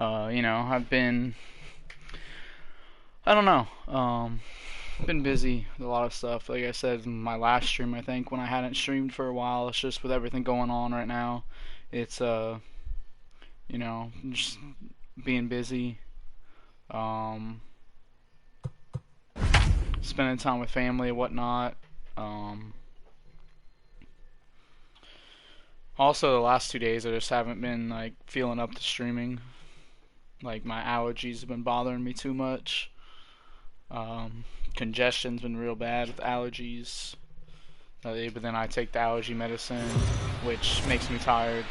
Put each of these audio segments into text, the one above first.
You know, I don't know, been busy with a lot of stuff. Like I said in my last stream, I think, when I hadn't streamed for a while, it's just with everything going on right now. It's, you know, just being busy. Spending time with family and whatnot. Also, the last 2 days I just haven't been like feeling up to streaming. Like my allergies have been bothering me too much. Congestion's been real bad with allergies. But then I take the allergy medicine, which makes me tired.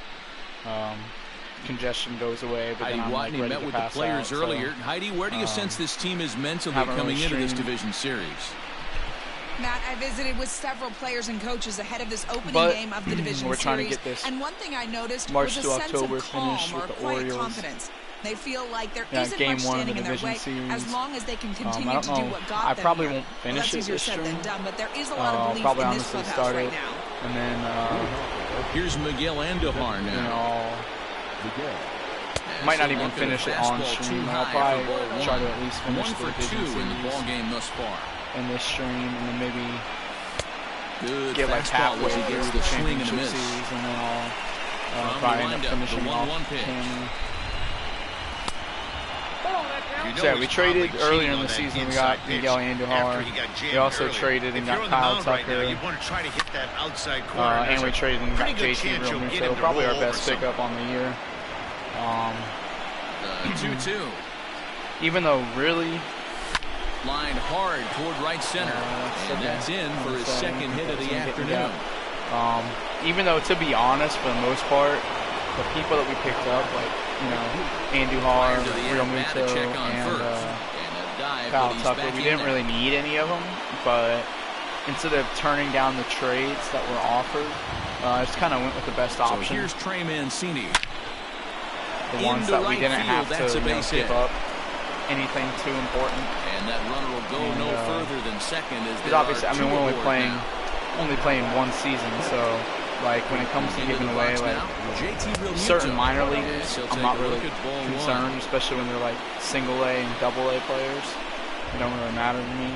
Congestion goes away, but then I'm like ready met to with the pass players out, earlier. so, Heidi, where do you sense this team is mentally haven't coming really into this streamed. division series? Matt, I visited with several players and coaches ahead of this opening But game of the division we're trying series, to get this and one thing I noticed March was to a sense October of calm finish or with the quiet Orioles. confidence. They feel like there Yeah, isn't game much 1 of the standing in their division way series. as long as they can I continue don't to do know. what got I them probably here. won't finish That's it easier this said stream. than done, but there is a lot of belief Probably in this honestly clubhouse start right it, now. and then Here's Miguel Andujar you now. know, might not even finish it on stream. I'll probably try to at least finish 1 the for division 2 in the ball series game thus far. in this stream, and then maybe Good get like fastball halfway as he through gets the the swing and a championship miss. series, and then I'll From probably the end up windup, finishing the off 1-1 pitch. Cammy. You know So yeah, we it's traded probably earlier cheating in on the that season. We inside got pitch Miguel after Andujar. he got jammed We also early. traded and If you're got on the Kyle mound right now, Tucker. you want to try to hit that outside corner. And we traded and got Pretty good JT chance you'll get Realmuto, him to probably roll our best over pickup on the year. 2-2. Even though really, Line hard toward right center. okay. And that's in for his second hit of the afternoon. even though to be honest, for the most part, the people that we picked up, like Andujar, To the end, Matt, a Realmuto, check on and first. And a dive, Kyle but he's Tucker, back we in didn't there. really need any of them, but instead of turning down the trades that were offered, I just kind of went with the best So option. here's Trey Mancini. The ones into that we right didn't field, have that's to a base give hit. up anything too important. And that runner will go no further than second as Because there obviously, are I mean, two we're aboard now. only playing one season, so like when it comes to Into giving the away box like now, JT Realmuto. certain minor And leaguers, he'll I'm take not a really look at ball concerned, one. especially when they're like single A and double A players. They don't really matter to me.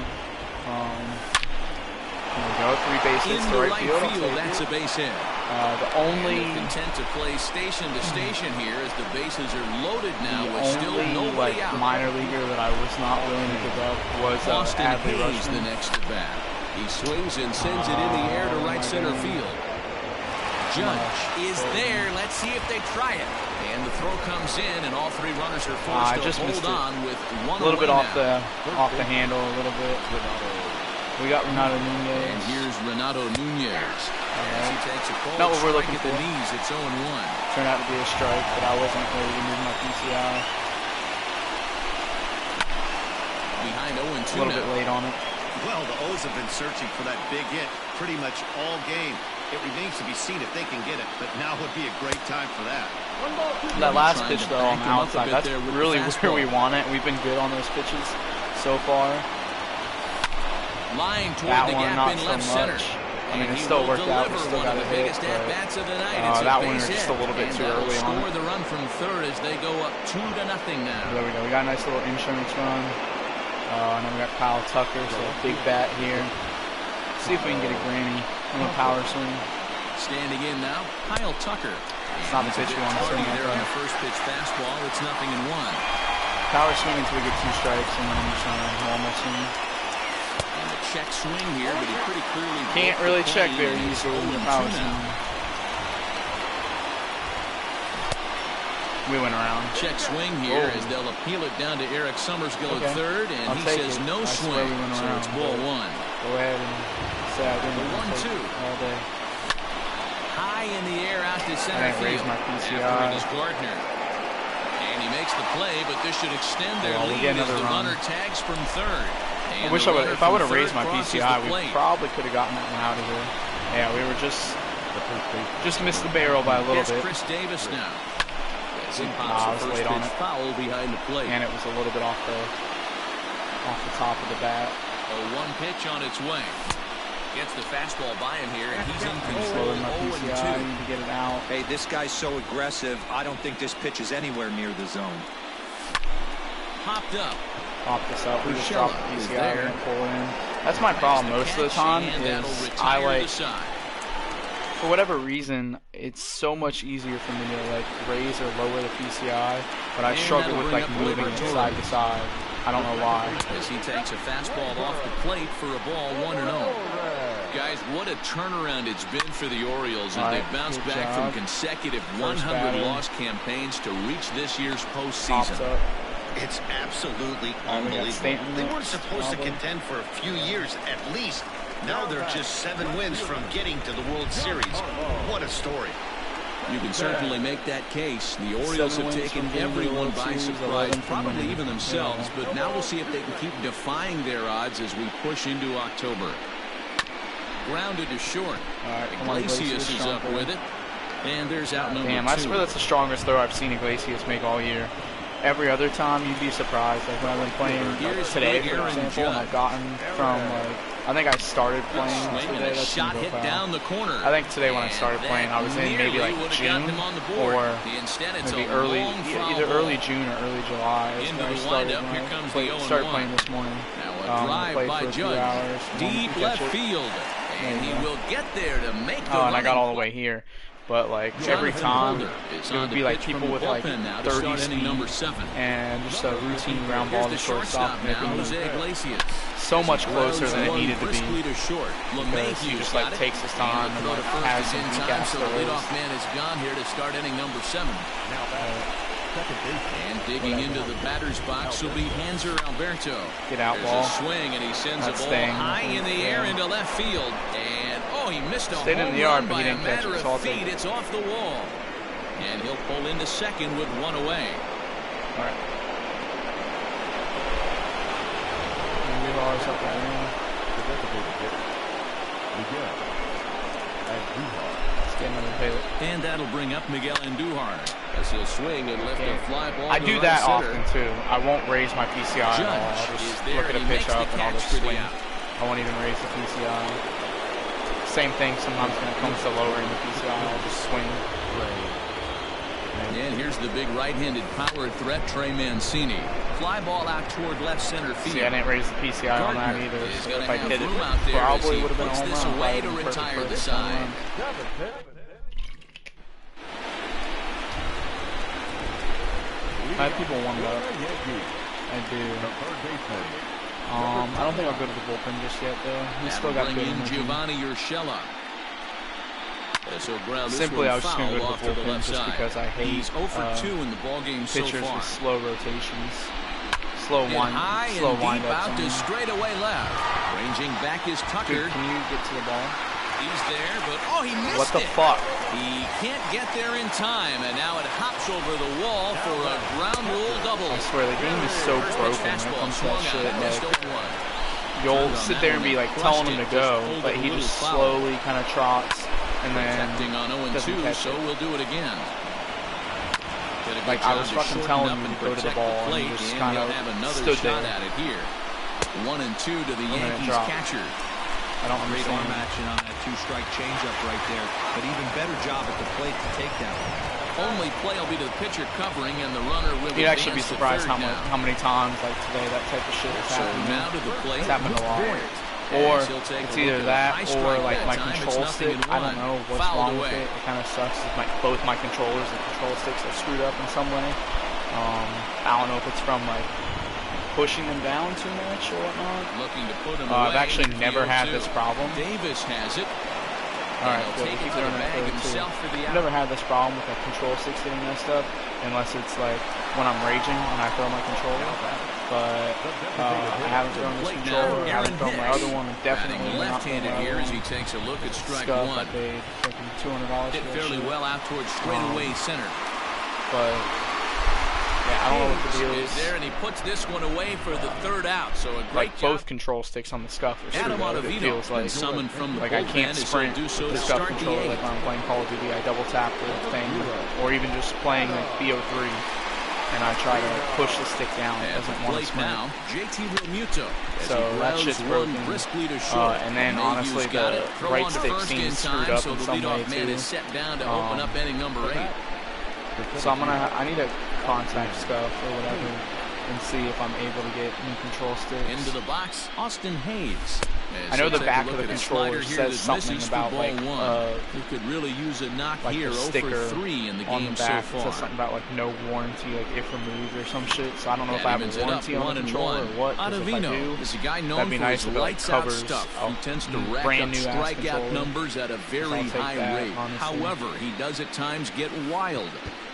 Here we go, 3 bases In to the right right field. I'll field, take that's it. a base hit. The only They're content to play station to station here as the bases are loaded now with still like nobody out. minor leaguer that I was not willing to give up was Austin Adley Hayes, the Rutschman. next at bat. He swings and sends it in the air to right center field. Judge is there. Let's see if they try it. And the throw comes in, and all 3 runners are I forced just to missed hold it. on with one A little bit away off now. the handle, a little bit. We got Renato And Nunez. here's Renato Nunez. As he takes a cold Not what we're strike looking at the for. knees. It's 0-1. Turned out to be a strike, but I wasn't ready to move my PCI. Behind 0-2 A little bit now. late on it. Well, the O's have been searching for that big hit pretty much all game. It remains to be seen if they can get it, but now would be a great time for that. That last Trying pitch, to though, on back the him up a outside, bit that's there with the really where fastball. we want it. We've been good on those pitches so far. Line toward That the one, gap not in so left center. much. I mean, And it he still will worked out. We deliver still one got of a the hit, biggest but at-bats of the night. It's a that one base was just hit. a little bit And too that'll early on score it. the run from third as they go up 2-0 now. There we go. We got a nice little insurance run. And then we got Kyle Tucker, so a big bat here. See if we can get a granny on a power swing. Standing in now, Kyle Tucker. It's not the pitch we want to swing at, there on though. the first pitch fastball. It's 0-1. Power swing until we get 2 strikes, and then just on a normal swing. And a check swing here, but he pretty clearly Can't broke really the check plane. very It's easily with the 0-2 power now. swing. We went around. Check swing here Oh. as they'll appeal it down to Eric Summersgill at Okay. third, and I'll he take says it. no I swear swing, we went so it's around, ball but 1. Go ahead and say I didn't. The I'll take 1-2. it all day. High in the air out to I center didn't raise field. my After PCI. it is Gardner. And he makes the play, but this should extend their Well, we'll lead get as another the run. runner tags from third. I And wish the I would. runner If I would from have raised third my crosses PCI, the we plate. probably could have gotten that one out of here. Yeah, we were just missed the barrel by a little Here's bit, Chris Davis now. As he I pops was the first late on pitch it. foul behind the plate. and it was a little bit off the top of the bat. A 1 pitch on its way. Gets the fastball by him here, and he's in control. Slowing my PCI, I 0-2. need to get it out. Hey, this guy's so aggressive, I don't think this pitch is anywhere near the zone. popped up. Pop this up. We just Urshela drop the is PCI there. and pull it in. That's my problem most of the time is I like, for whatever reason, it's so much easier for me to like raise or lower the PCI, but I struggle with like moving it side to side. I don't know why. As he takes a fastball off the plate for a ball 1-0. Guys, what a turnaround it's been for the Orioles as they've bounced back from consecutive 100-loss campaigns to reach this year's postseason. It's absolutely unbelievable. They weren't supposed to contend for a few years at least. Now they're just 7 wins from getting to the World Series. What a story. You can certainly make that case. The Orioles have taken everyone by surprise, probably even themselves, but now we'll see if they can keep defying their odds as we push into October. Grounded to short. Iglesias is up with it. And there's out number 2. Damn, I swear that's the strongest throw I've seen Iglesias make all year. Every other time you'd be surprised. Like when I've been playing today, for example, and I've gotten from like, I think I started playing today. That's shot hit down the corner. I think today when I started playing, I was in maybe like June or maybe either early June or early July. Into the windup, here comes the 0-1. Started playing this morning. Now a drive by Judge, deep left field, and he will get there to make the and I got all the way here. But like every time, it would be like people with like 30 speed and just a routine ground ball to shortstop, and it would so much closer than it needed to be because he just like takes his time and like has some deep gas throws. Leadoff man is gone here to start inning number 7. And digging into the batter's box will be Hanser Alberto. Get out There's ball. a swing, and he sends a ball high in the air into left field. And he missed a Stayed in the yard, but he didn't catch it. of feet. It's off the wall. And he'll pull into second with 1 away. All right. And that'll bring up Miguel Andujar as he'll swing and lift a fly ball. I do that often too. I won't raise my PCI at all. I'll just look at a pitch up and I'll just swing. I won't even raise the PCI. Same thing sometimes when it comes to lowering the PCI, I'll just swing. And here's the big right-handed power threat, Trey Mancini. Fly ball out toward left center field. See, I didn't raise the PCI on that either. So if I hit it, probably would have been a home run. Away to retire the side. I have people warmed up. I do. I don't think I'll go to the bullpen just yet, though. He's still got good energy. Giovanni Urshela. Simply, I was just going to go to the bullpen just because I hate He's 0 for 2 in the ballgame so pitchers far. with slow rotations. Slow wind out to straightaway left. Ranging back is Tucker. Dude, can you get to the ball? He's there, but he missed it. What the fuck? He can't get there in time, and now it hops over the wall for a ground rule double. I swear, the game is so broken when it comes to that shit. Like, you'll sit there and be like telling him to go, but he just slowly kind of trots and then on 0-2, so we'll do it again. Like I was fucking telling him to go to the ball, and he just kind of stood there. At it here. 1-2 to the Yankees catcher. I don't Great understand. arm action on that 2-strike changeup right there, but even better job at the plate to take that one. Only play will be to the pitcher covering, and the runner will. You'd actually be surprised how many times like today that type of shit has happened. Now to the plate. It's happened a lot. Or it's either that or like my control stick. I don't know what's wrong with it. It kind of sucks. Both my controllers and control sticks are screwed up in some way. I don't know if it's from like pushing them down too much or whatnot. Looking to put them I've actually never had this problem. Davis has it. Alright, good. We'll keep doing that too. I've never had this problem with the control sticks getting messed up unless it's like when I'm raging and I throw my controller. But I haven't thrown this controller. I haven't thrown my other one. Definitely not thrown my other here as one. he takes a look at strike Stuff one. I paid fucking $200 Hit for that fairly shit. well out towards straightaway center. But yeah, I don't know what the deal is. There, and he puts this one away for the third out. So a great Like both control sticks on the scuff are screwed up. It feels like I can't sprint with the scuff controller like when I'm playing Call of Duty. I double tap the thing, or even just playing like BO3, and I try to push the stick down. It doesn't want to sprint. Now, JT Realmuto. So that shit's broken. And then honestly, the right stick seems screwed up in some way too. Open up inning number 8. So I need a contact scuff or whatever. and see if I'm able to get new control sticks. Into the box, Austin Hayes. I know the back of the controller says something about like he could really use a knock like here. the sticker 0 for 3 in the on game the back. so It far. says something about like no warranty, like if removed or some shit. So I don't know if I have a Evens it up, warranty on the controller or what. 'Cause if I do, is a guy known that'd be for nice his if it like lights out covers stuff. He tends to rack brand up new ass strikeout controller. numbers at a very I'll take high that, rate. honestly. However, he does at times get wild.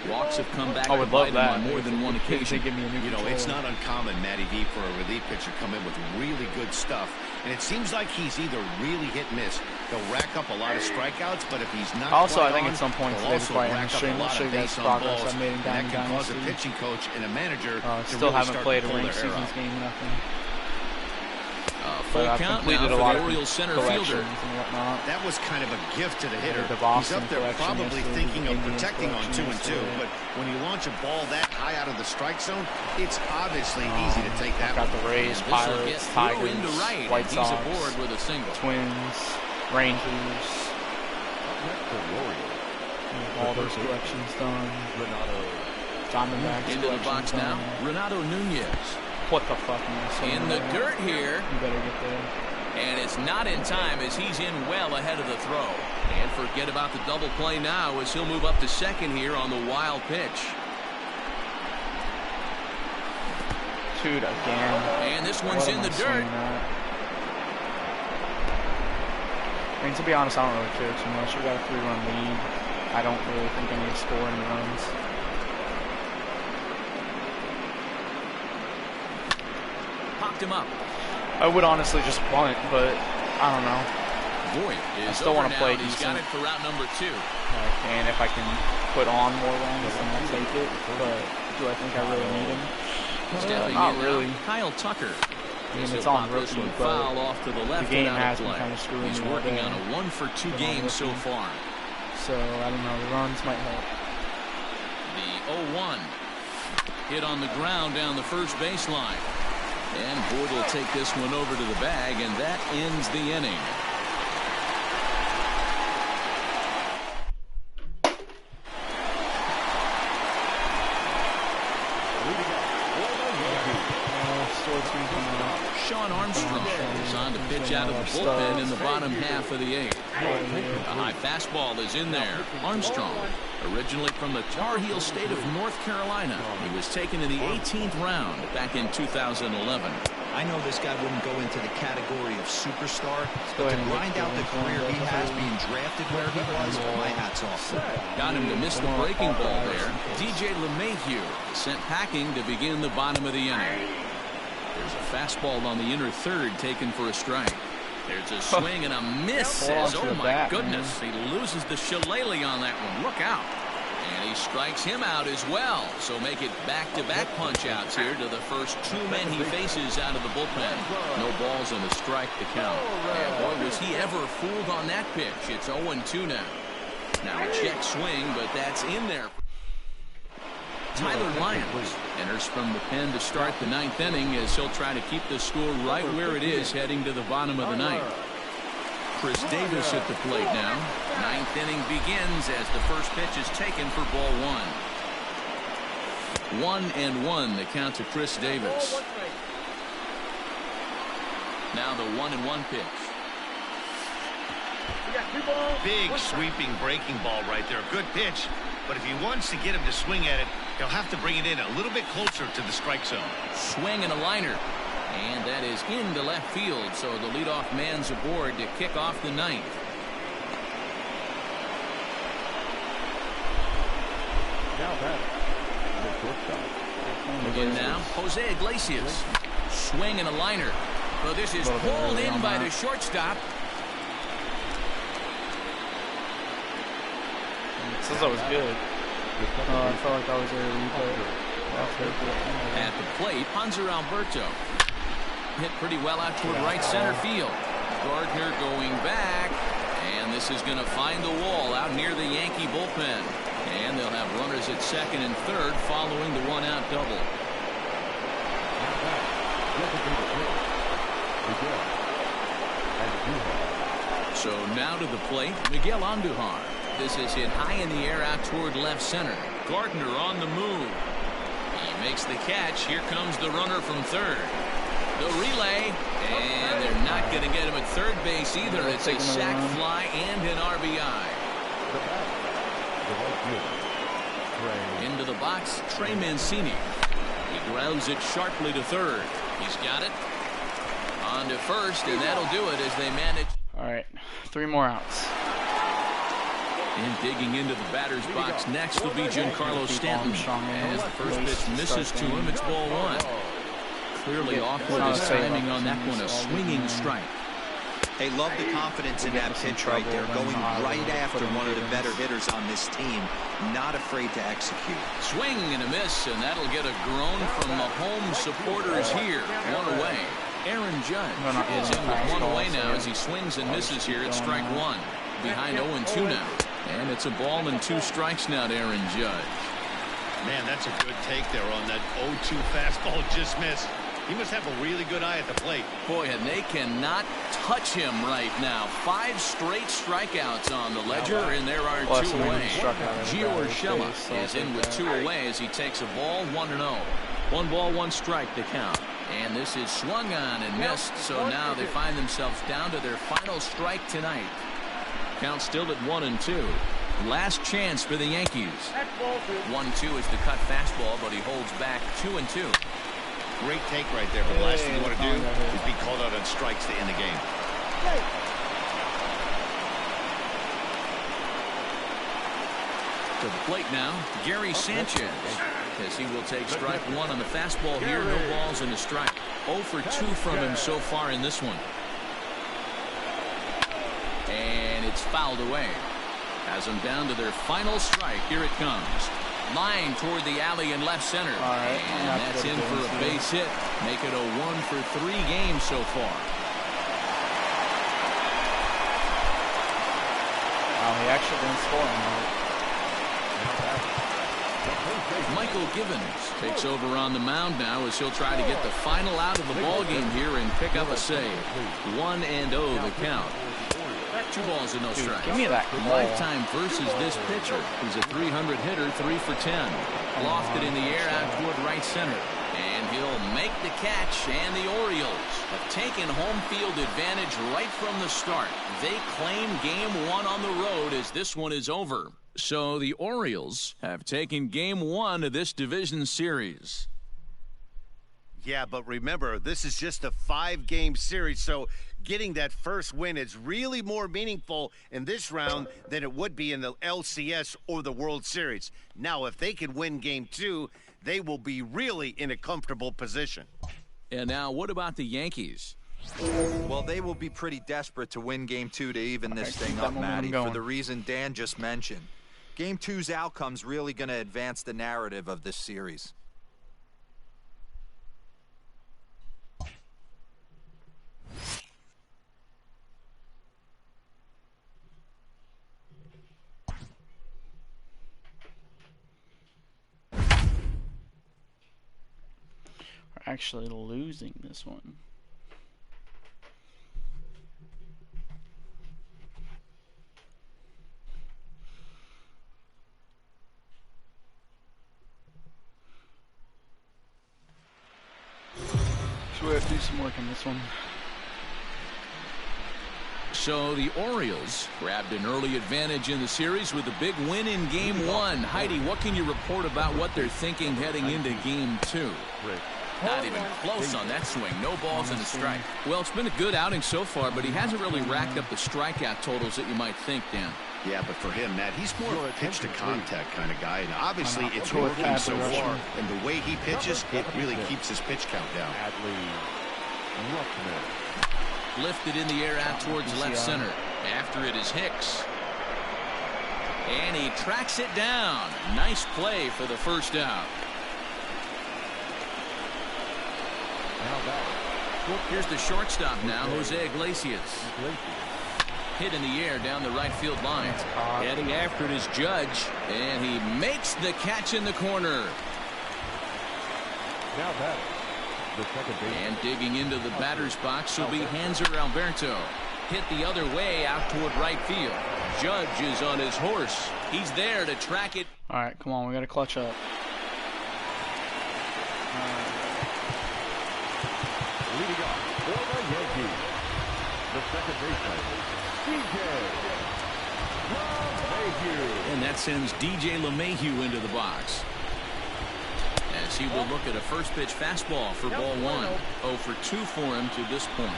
Walks have come back I to would bite love him on that. more than one occasion. Give me a new You know, it's controller. not uncommon, Matty V, for a relief pitcher come in with really good stuff. And it seems like he's either really hit and miss. He'll rack up a lot of strikeouts, but if he's not Also, I think on, at some point he'll today, also before I end rack the up stream, a I'll lot show of you guys base on progress balls, I made in and that Diamond can cause a Dynasty. pitching coach and a manager to Still really haven't start played to a pull rank their hair seasons out. game, nothing. Full But I've count completed now a for lot the of Orioles center collections fielder. and whatnot. That was kind of a gift to the hitter. The He's Boston up there collection probably yesterday, thinking of Indians protecting on collection 2 and 2, yesterday. but when you launch a ball that high out of the strike zone, it's obviously easy to take that Got one. the Rays, This will get Pirates, through Tigers, into right, White and Sox, he's aboard with a single. Twins, Rangers. All those collections done. Diamondbacks Into the box collections now, done. Renato Nunez. What the fuck, man? In the dirt here. You better get there. And it's not in time as he's in well ahead of the throw. And forget about the double play now as he'll move up to second here on the wild pitch. Dude, again. And this one's What in am the I dirt. saying that? I mean, to be honest, I don't really care too much. We got a 3-run lead. I don't really think I need to score any runs. Popped him up. I would honestly just punt, but I don't know. Voigt I is still over want to now, play and he's decent. got it for route number 2. And if I can put on more runs, then I'll take it. But do I think I really need him? Stepping Not in really. now, Kyle Tucker. I mean, He'll it's on pop this rookie, one but foul off to the left the game and out has of been play. kind of screwing He's me all working day. on a 1-for-2 game so rookie. far. So, I don't know. The runs might help. The 0-1 hit on the ground down the first baseline. And Boyd will take this one over to the bag, and that ends the inning. Sean Armstrong is on to pitch out of the bullpen in the bottom half of the 8th. A high fastball is in there. Armstrong, originally from the Tar Heel state of North Carolina. He was taken in the 18th round back in 2011. I know this guy wouldn't go into the category of superstar, but to ahead and grind get out the career he has being drafted where he was, my hat's off. Got him to miss the breaking ball there. DJ LeMahieu sent packing to begin the bottom of the inning. There's a fastball on the inner third taken for a strike. There's a swing and a miss. Says, oh my goodness. He loses the shillelagh on that one. Look out. And he strikes him out as well. So make it back-to-back punch-outs here to the first 2 men he faces out of the bullpen. No balls and a strike to count. And boy, was he ever fooled on that pitch. It's 0-2 now. Now a check swing, but that's in there. Tyler Lyons enters from the pen to start the 9th inning as he'll try to keep the score right where it is heading to the bottom of the 9th. Chris Davis at the plate now. 9th inning begins as the first pitch is taken for ball 1. 1-1 the count to Chris Davis. Now the 1-1 pitch. Big sweeping breaking ball right there. Good pitch. But if he wants to get him to swing at it, he'll have to bring it in a little bit closer to the strike zone. Swing and a liner. And that is into left field, so the leadoff man's aboard to kick off the 9th. Again now, Jose Iglesias. Swing and a liner. Well, this is pulled in by the shortstop. Says that was good. I felt like I was there At the plate, Hanser Alberto. Hit pretty well out toward right center field. Gardner going back, and this is going to find the wall out near the Yankee bullpen. And they'll have runners at second and third following the 1-out double. So now to the plate, Miguel Andujar. This is hit high in the air out toward left center. Gardner on the move. He Makes the catch. Here comes the runner from third. The relay, and they're not going to get him at third base either. It's a sac fly and an RBI. Into the box, Trey Mancini. He grounds it sharply to third. He's got it. On to first, and that'll do it as they manage. All right, 3 more outs. And digging into the batter's box next will be Giancarlo Stanton. As the first pitch misses to him, it's ball 1. Clearly off with his timing on that one, a swinging strike. They love the confidence in that pitch right there, going right after one of the better hitters on this team, not afraid to execute. Swing and a miss, and that'll get a groan from the home supporters here. 1 away. Aaron Judge is in with 1 away now as he swings and misses here at strike 1. Behind 0-2 now. And it's a ball and 2 strikes now to Aaron Judge. Man, that's a good take there on that 0-2 fastball just missed. He must have a really good eye at the plate. Boy, and they cannot touch him right now. 5 straight strikeouts on the ledger, and there are 2 away. Gio Urshela is in with 2 away as he takes a ball, 1-0. 1 ball, 1 strike to count. And this is swung on and missed, so now they find themselves down to their final strike tonight. Count still at 1-2. Last chance for the Yankees. 1-2 is the cut fastball, but he holds back 2-2. Great take right there, but the last thing you want to do is be called out on strikes to end the game. To the plate now, Gary Sanchez, as he will take strike 1 on the fastball here. No balls and a strike. 0 for 2 from him so far in this one. And it's fouled away. Has them down to their final strike. Here it comes. Line toward the alley in left center. And that's in for a base hit. Make it a 1 for 3 game so far. He actually didn't score on that. Michael Givens takes over on the mound now as he'll try to get the final out of the ball game here and pick up a save. 1-0 the count. 2 balls and no strikes. Give me that lifetime versus this pitcher. He's a 300 hitter, 3 for 10. Lofted in the air out toward right center. And he'll make the catch, and the Orioles have taken home field advantage right from the start. They claim game 1 on the road as this one is over. So the Orioles have taken game 1 of this division series. Yeah, but remember, this is just a 5-game series, so getting that first win is really more meaningful in this round than it would be in the LCS or the World Series. Now, if they can win game 2, they will be really in a comfortable position. And now, what about the Yankees? Well, they will be pretty desperate to win game 2 to even this thing up, Matty, for the reason Dan just mentioned. Game 2's outcome's really going to advance the narrative of this series. We're actually losing this one. So we have to do some work on this one. So the Orioles grabbed an early advantage in the series with a big win in game 1. Heidi, what can you report about what they're thinking heading into game 2? Not even close on that swing. No balls and a strike. Well, it's been a good outing so far, but he hasn't really racked up the strikeout totals that you might think, Dan. Yeah, but for him, Matt, he's more of a pitch-to-contact kind of guy. And obviously, it's working so far. And the way he pitches, it really keeps his pitch count down. Lifted in the air out towards left center. After it is Hicks. And he tracks it down. Nice play for the first out. Here's the shortstop now, Jose Iglesias. Hit in the air down the right field line. Heading after it is Judge, and he makes the catch in the corner. And digging into the batter's box will be Hanser Alberto. Hit the other way out toward right field. Judge is on his horse. He's there to track it. All right, come on, we got to clutch up. The second baseman, DJ. And that sends DJ LeMahieu into the box. As he will look at a first pitch fastball for ball one. 0 for 2 for him to this point.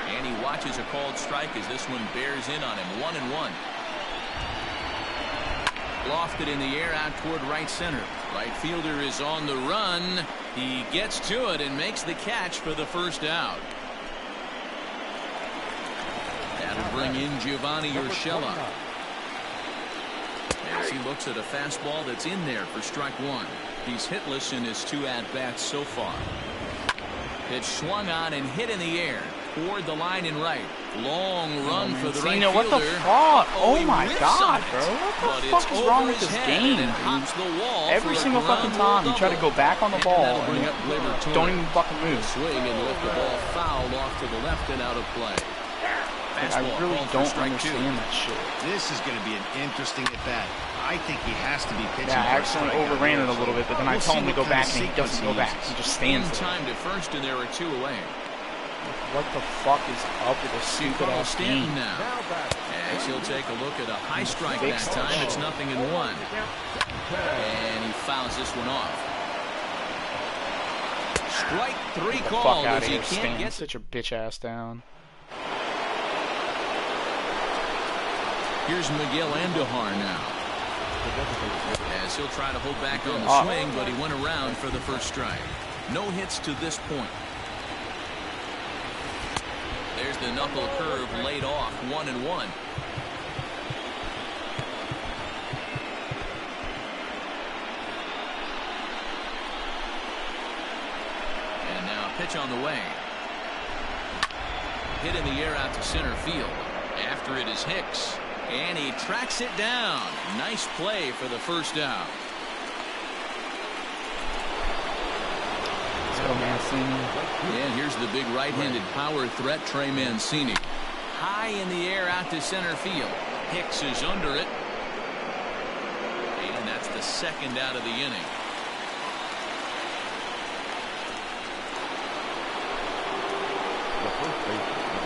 And he watches a called strike as this one bears in on him. 1-1. Lofted in the air out toward right center. Right fielder is on the run. He gets to it and makes the catch for the first out. That'll bring in Giovanni Urshela. As he looks at a fastball that's in there for strike one. He's hitless in his 2 at-bats so far. Pitch swung on and hit in the air toward the line and right. Long run for the right fielder. What the fuck? Oh my god, bro. What the fuck is wrong with this game, dude? Every single fucking time you try to go back on the ball and don't even fucking move. Swing and lift the ball foul off to the left and out of play. I really don't understand that shit. This is going to be an interesting at-bat. I think he has to be pitching. Yeah, I actually overran it a little bit, but then I told him to go back, and he doesn't go back. He just stands there. Time to first, and there are 2 away. What the fuck is up with this stupid ass game? Now, as he'll take a look at a high strike that time, it's 0-1. And he fouls this one off. Strike 3 called as he can't get such a bitch ass down. Here's Miguel Andujar now. As he'll try to hold back on the swing, but he went around for the first strike. No hits to this point. There's the knuckle curve laid off. 1-1. And now a pitch on the way. Hit in the air out to center field. After it is Hicks. And he tracks it down. Nice play for the first out. Let's go, Mancini. And here's the big right-handed power threat, Trey Mancini. High in the air out to center field. Hicks is under it. And that's the second out of the inning.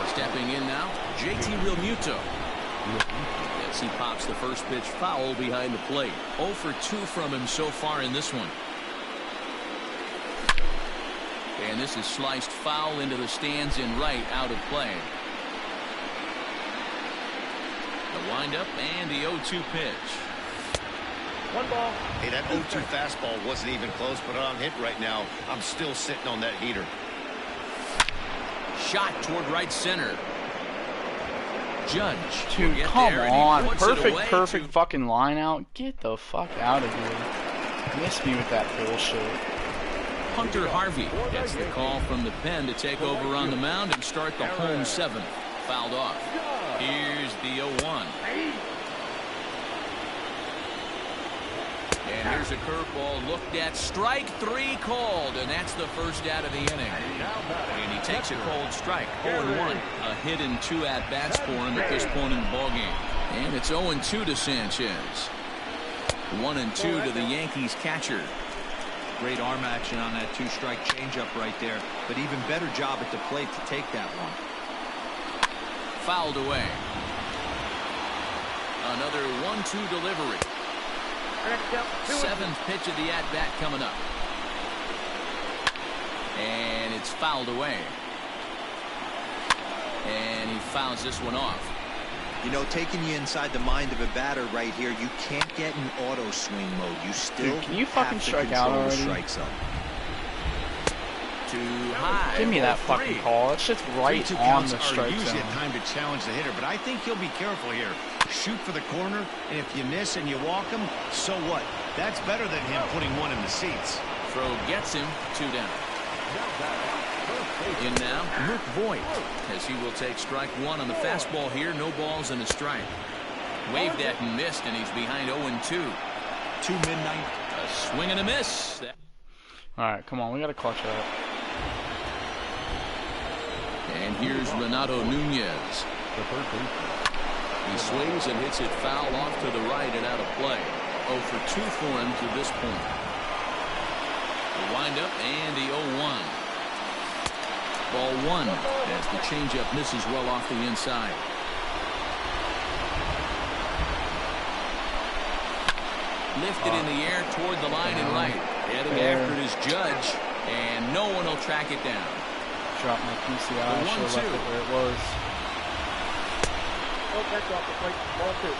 Stepping in now, JT Realmuto. As he pops the first pitch foul behind the plate. 0 for 2 from him so far in this one. And this is sliced foul into the stands in right, out of play. The windup and the 0-2 pitch. 1 ball. Hey, that 0-2 fastball wasn't even close, but on hit right now, I'm still sitting on that heater. Shot toward right center. Judge. Dude, come on. Perfect fucking line out. Get the fuck out of here. Miss me with that bullshit. Hunter Harvey gets the call from the pen to take over on the mound and start the home 7th. Fouled off. Here's the 0-1. And here's a curveball looked at. Strike 3 called, and that's the first out of the inning. And he takes a cold strike. 0-1. A hit in 2 at-bats for him at this point in the ballgame. And it's 0-2 to Sanchez. 1-2 to the Yankees catcher. Great arm action on that 2-strike changeup right there, but even better job at the plate to take that one. Fouled away. Another 1-2 delivery. 7th pitch of the at-bat coming up. And it's fouled away. And he fouls this one off. You know, taking you inside the mind of a batter right here, you can't get in auto swing mode. You still can you fucking strike out already? Strike zone. Too high. Give me that fucking call. It's just right on the strike zone. Usually a time to challenge the hitter, but I think he'll be careful here. Shoot for the corner, and if you miss and you walk him, so what? That's better than him putting one in the seats. Throw gets him. 2 down. In now, Luke Voigt, as he will take strike 1 on the fastball here. No balls and a strike. Waved at and missed, and he's behind 0-2. 2 midnight. A swing and a miss. Alright, come on. We got to clutch it up. And here's Renato Nunez. He swings and hits it foul off to the right and out of play. 0 for 2 for him to this point. The windup and the 0-1. Ball one as the changeup misses well off the inside. Lifted in the air toward the line and right. Heading after it is Judge, and no one will track it down. Dropped my PCI. I should have left it where it was. Oh, that's off the plate. Ball two.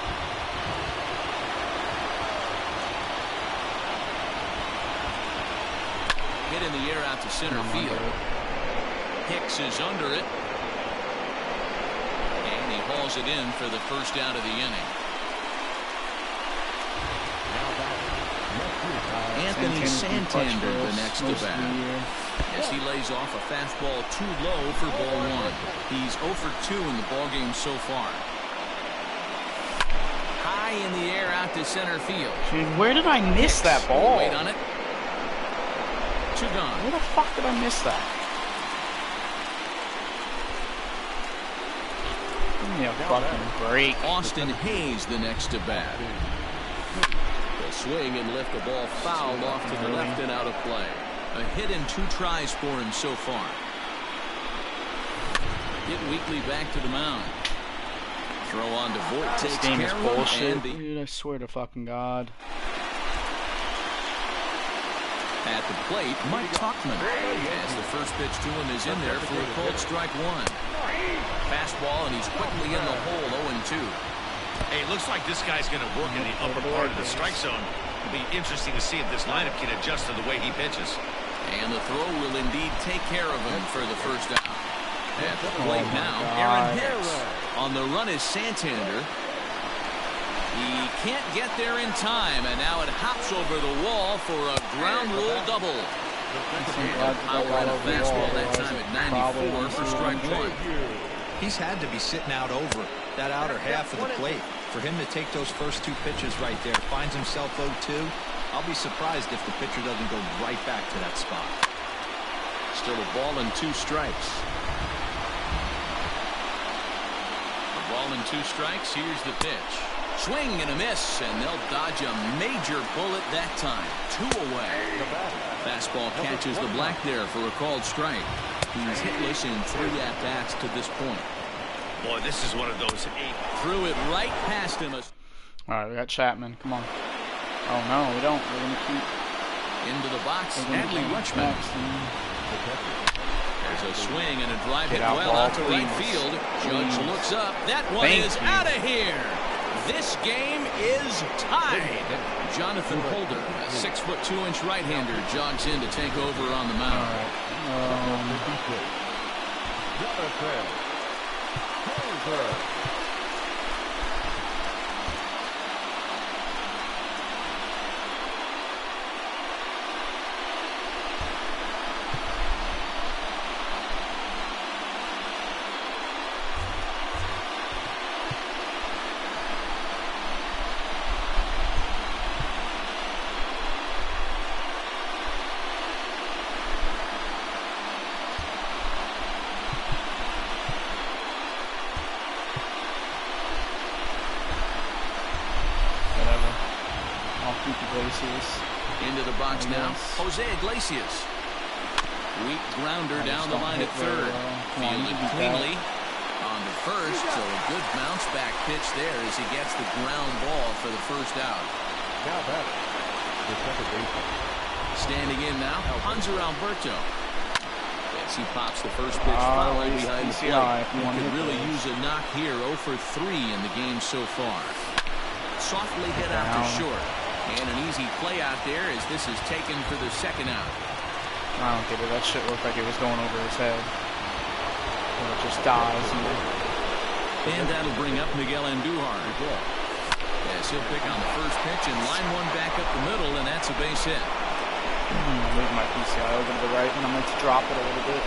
Hit in the air out to center field. Hicks is under it. And he hauls it in for the first out of the inning. Anthony Santander the next to bat. As he lays off a fastball too low for ball one. He's 0 for 2 in the ballgame so far. High in the air out to center field. Dude, where did I miss that ball? Wait on it. 2 gone. Where the fuck did I miss that? Give me a fucking break. Austin Hayes the next to bat. They'll swing and lift the ball fouled off to the left and out of play. A hit and 2 tries for him so far. Get Weekly back to the mound. Throw on to Voigt. This game is bullshit. Dude, I swear to fucking God. At the plate, Mike Tuchman. As the first pitch to him is in there for a called strike one. Fastball, and he's quickly in the hole, 0-2. Hey, it looks like this guy's going to work in the upper part of the strike zone. It'll be interesting to see if this lineup can adjust to the way he pitches. And the throw will indeed take care of him for the first out. At the plate now, Aaron Hicks. On the run is Santander. He can't get there in time, and now it hops over the wall for a ground rule double. Power and a fastball that time at 94 for strike one. He's had to be sitting out over that outer half of the plate. For him to take those first 2 pitches right there, finds himself 0-2. I'll be surprised if the pitcher doesn't go right back to that spot. Still a ball and 2 strikes. A ball and 2 strikes. Here's the pitch. Swing and a miss, and they'll dodge a major bullet that time. 2 away. Fastball catches the black there for a called strike. He's hitless in 3 at-bats to this point. Boy, this is one of those 8. Threw it right past him. All right, we got Chapman. Come on. Oh, no, we don't. We're going to keep... Into the box, Adley Rutschman. There's a swing and a drive hit well out to right field. Judge looks up. That one is out of here. This game is tied. Jonathan Holder, a 6'2" right-hander, jogs in to take over on the mound. Into the box now, Jose Iglesias. Weak grounder down the line at third. Fielded cleanly on to first, so a good bounce back pitch there as he gets the ground ball for the first out. Now batting, the second baseman. Standing in now, Hanser Alberto. As he pops the first pitch foul behind the plate. He could really use a knock here. 0 for 3 in the game so far. Softly hit out to short. And an easy play out there as this is taken for the second out. I don't get it. That shit looked like it was going over his head. And it just dies. And that'll bring up Miguel Andujar. Yes, he'll pick on the first pitch and line one back up the middle, and that's a base hit. Move my PCI over to the right, and I'm going to drop it a little bit.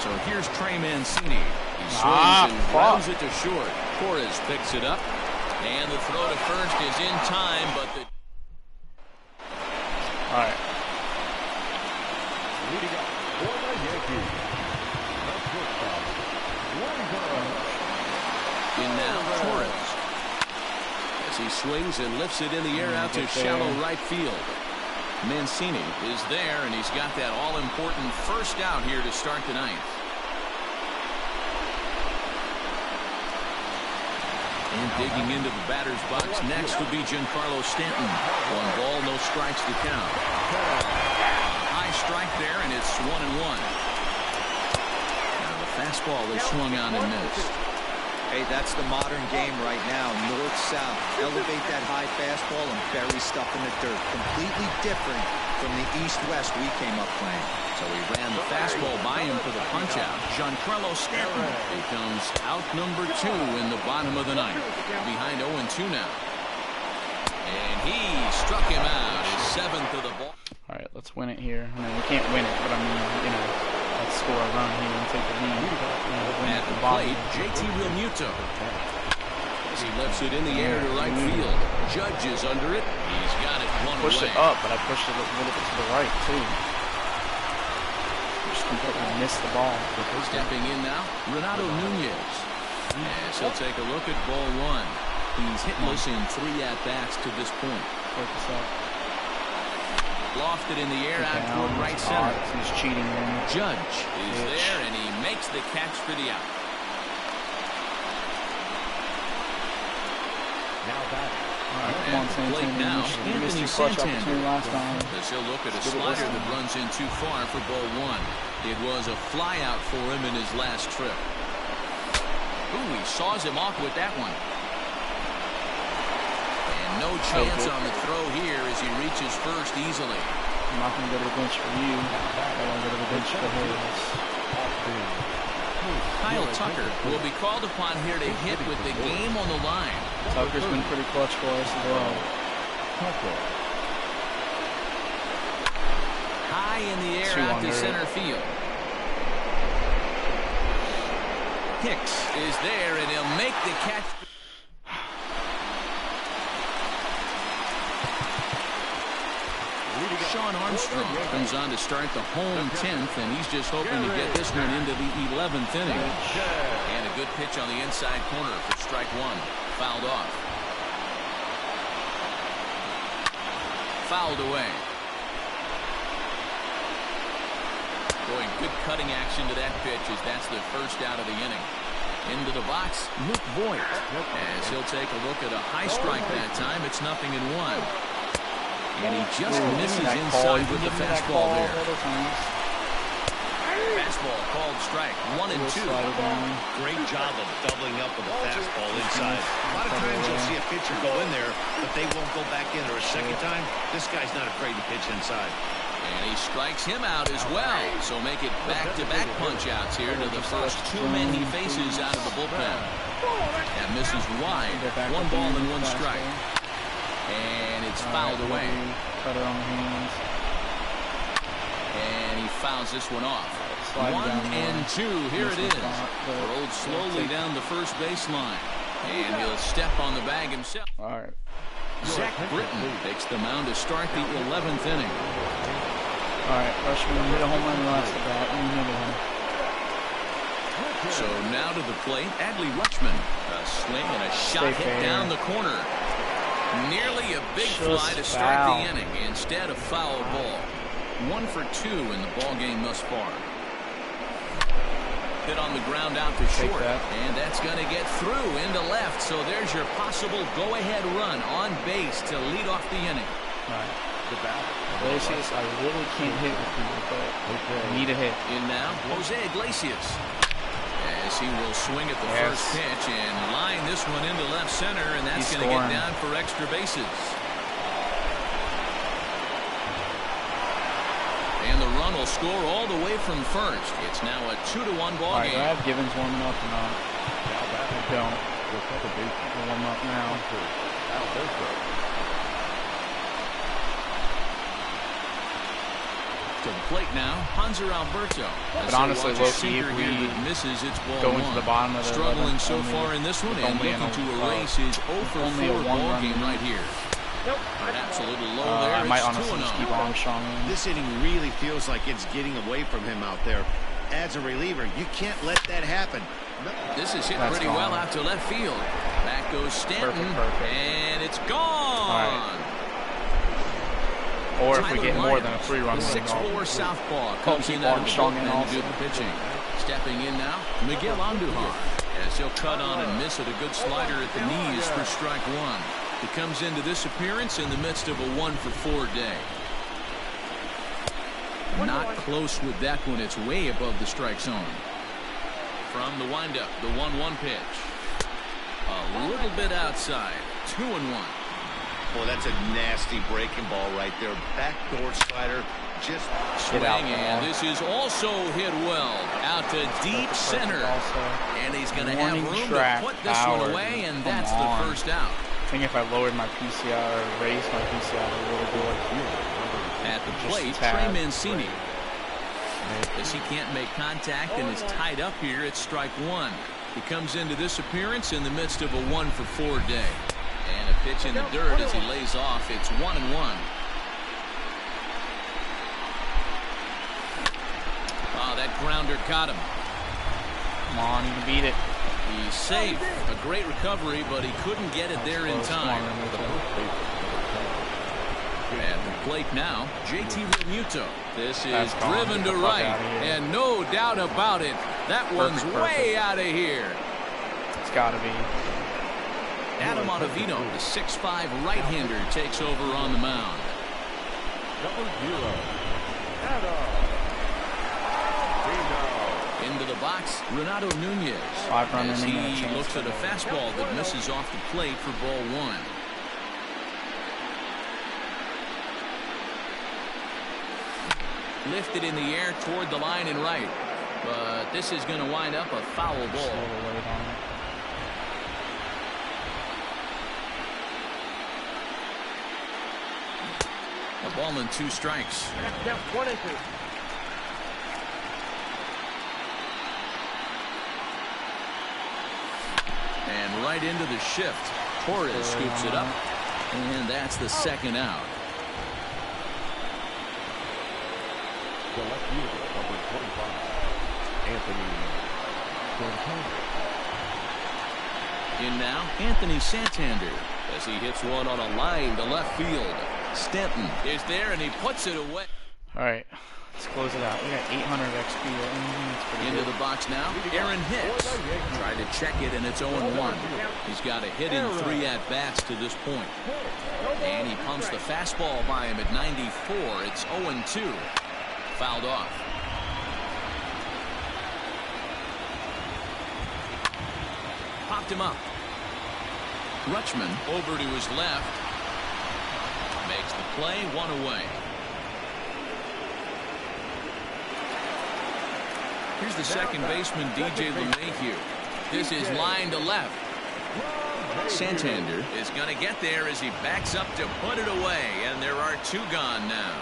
So here's Trey Mancini. He swings and grounds it to short. Torres picks it up. And the throw to first is in time, but the... All right. Leading up for the Yankees. In now, Torres. As he swings and lifts it in the air out to shallow right field. Mancini is there, and he's got that all-important first out here to start the ninth. And digging into the batter's box next would be Giancarlo Stanton. 1 ball, no strikes to count. High strike there, and it's 1-1. Now the fastball is swung on and missed. Hey, that's the modern game right now. North-south. Elevate that high fastball and bury stuff in the dirt. Completely different from the east-west we came up playing. So he ran the fastball by him for the punch-out. Giancarlo Stanton becomes out number 2 in the bottom of the ninth. Behind 0-2 now. And he struck him out. His 7th of the ball. All right, let's win it here. I mean, we can't win it, but I mean, you know, let's score a run here and take the lead. At the plate, JT Realmuto. As he lifts it in the air to right field. Judge is under it. He's got it one away. Pushed it up, but I pushed it a little bit to the right, too. Just completely missed the ball. Stepping in now, Renato Nunez. As he'll take a look at ball 1. He's hitless in 3 at-bats to this point. Focus up. Lofted in the air out toward right center. He's cheating. Judge is there, and he makes the catch for the out. Now back. At the plate now, Anthony Santander. Last time. As he'll look at a slider that runs in too far for ball 1. It was a flyout for him in his last trip. Ooh, he saws him off with that one. And no chance on the throw here as he reaches first easily. I'm not going to go to the bench for you. I want to go to the bench for his. Kyle Tucker will be called upon here to hit with the game on the line. Tucker's been pretty clutch for us as well. High in the air out to center field. Hicks is there, and he'll make the catch. Sean Armstrong comes on to start the home 10th, and he's just hoping to get this one into the 11th inning. And a good pitch on the inside corner for strike 1. Fouled off. Fouled away. Boy, good cutting action to that pitch as that's the first out of the inning. Into the box, Luke Voigt. As he'll take a look at a high strike that time. It's 0-1. And he just misses inside with the fastball there. Fastball called strike. 1-2. Great job of doubling up with the fastball inside. A lot of times you'll see a pitcher go in there, but they won't go back in there a second time. This guy's not afraid to pitch inside. And he strikes him out as well. So make it back-to-back punch-outs here to the first 2 men he faces out of the bullpen. That misses wide. 1 ball and 1 strike. And it's fouled away. Cutter on the hands. And he fouls this one off. 1-2. Here it is. Rolled slowly down the first baseline. And he'll step on the bag himself. All right. Zach Britton takes the mound to start the 11th inning. All right, freshman hit a home run last at bat. So now to the plate, Adley Rutschman. A swing and a shot hit down the corner. Nearly a big fly to start the inning. Instead, a foul ball. 1 for 2 in the ball game thus far. Hit on the ground out to short, and that's going to get through into left. So there's your possible go-ahead run on base to lead off the inning. Right. Iglesias, I really can't hit with people, but I need a hit. In now, Jose Iglesias. As he will swing at the first pitch and line this one into left center, and that's going to get down for extra bases. And the run will score all the way from first. It's now a 2-1 ball game. Do I have Gibbons warming up or not? I don't. We'll warm up now. To the plate now, Hanser Alberto. But honestly, low-key, if we misses, it's ball go into the bottom of the struggling so far in this one and looking to erase his 0 for 4 ball game right here. Perhaps a little low there. I might honestly just keep Armstrong in. This inning really feels like it's getting away from him out there. As a reliever, you can't let that happen. This is hit pretty well out to left field. Back goes Stanton, and it's gone. Or if we get more than a 3-run the win, 6'4" southpaw comes in out of the bullpen to do the pitching. Stepping in now, Miguel Andujar, as he'll cut on and miss at a good slider at the knees for strike one. He comes into this appearance in the midst of a 1-for-4 day. Not close with that one. It's way above the strike zone. From the windup, the 1-1 pitch. A little bit outside. 2-1. Boy, that's a nasty breaking ball right there. Backdoor slider. Just swing, and this is also hit well out to deep center. And he's going to have room to put this one away, and that's the first out. I think if I lowered my PCI or raised my PCI a little bit. At the plate, Trey Mancini. As he can't make contact and is tied up here at strike one. He comes into this appearance in the midst of a 1-for-4 day. And a pitch in the dirt as he lays off. It's 1-1. Oh, that grounder caught him. Come on, you can beat it. He's safe. A great recovery, but he couldn't get it there in time. At the plate now, JT Realmuto. This is driven to right, and no doubt about it, that one's way out of here. It's got to be. Adam Ottavino, the 6'5" right-hander, takes over on the mound. Into the box, Renato Nunez. As he looks at a fastball that misses off the plate for ball one. Lifted in the air toward the line and right. But this is going to wind up a foul ball. A ball and 2 strikes. And right into the shift. Torres scoops it up. And that's the second out. The left fielder, number 25, Anthony Santander. In now, Anthony Santander, as he hits one on a line to left field. Stanton is there, and he puts it away. All right, let's close it out. We got 800 XP. Into the box now, Aaron Hicks. Tried to check it, and it's 0-1. He's got a hit in 3 at-bats to this point. And he pumps the fastball by him at 94. It's 0-2. Fouled off. Popped him up. Rutschman over to his left. Makes the play, 1 away. Here's the second baseman, DJ LeMahieu. This is line to left. Santander is going to get there as he backs up to put it away, and there are 2 gone now.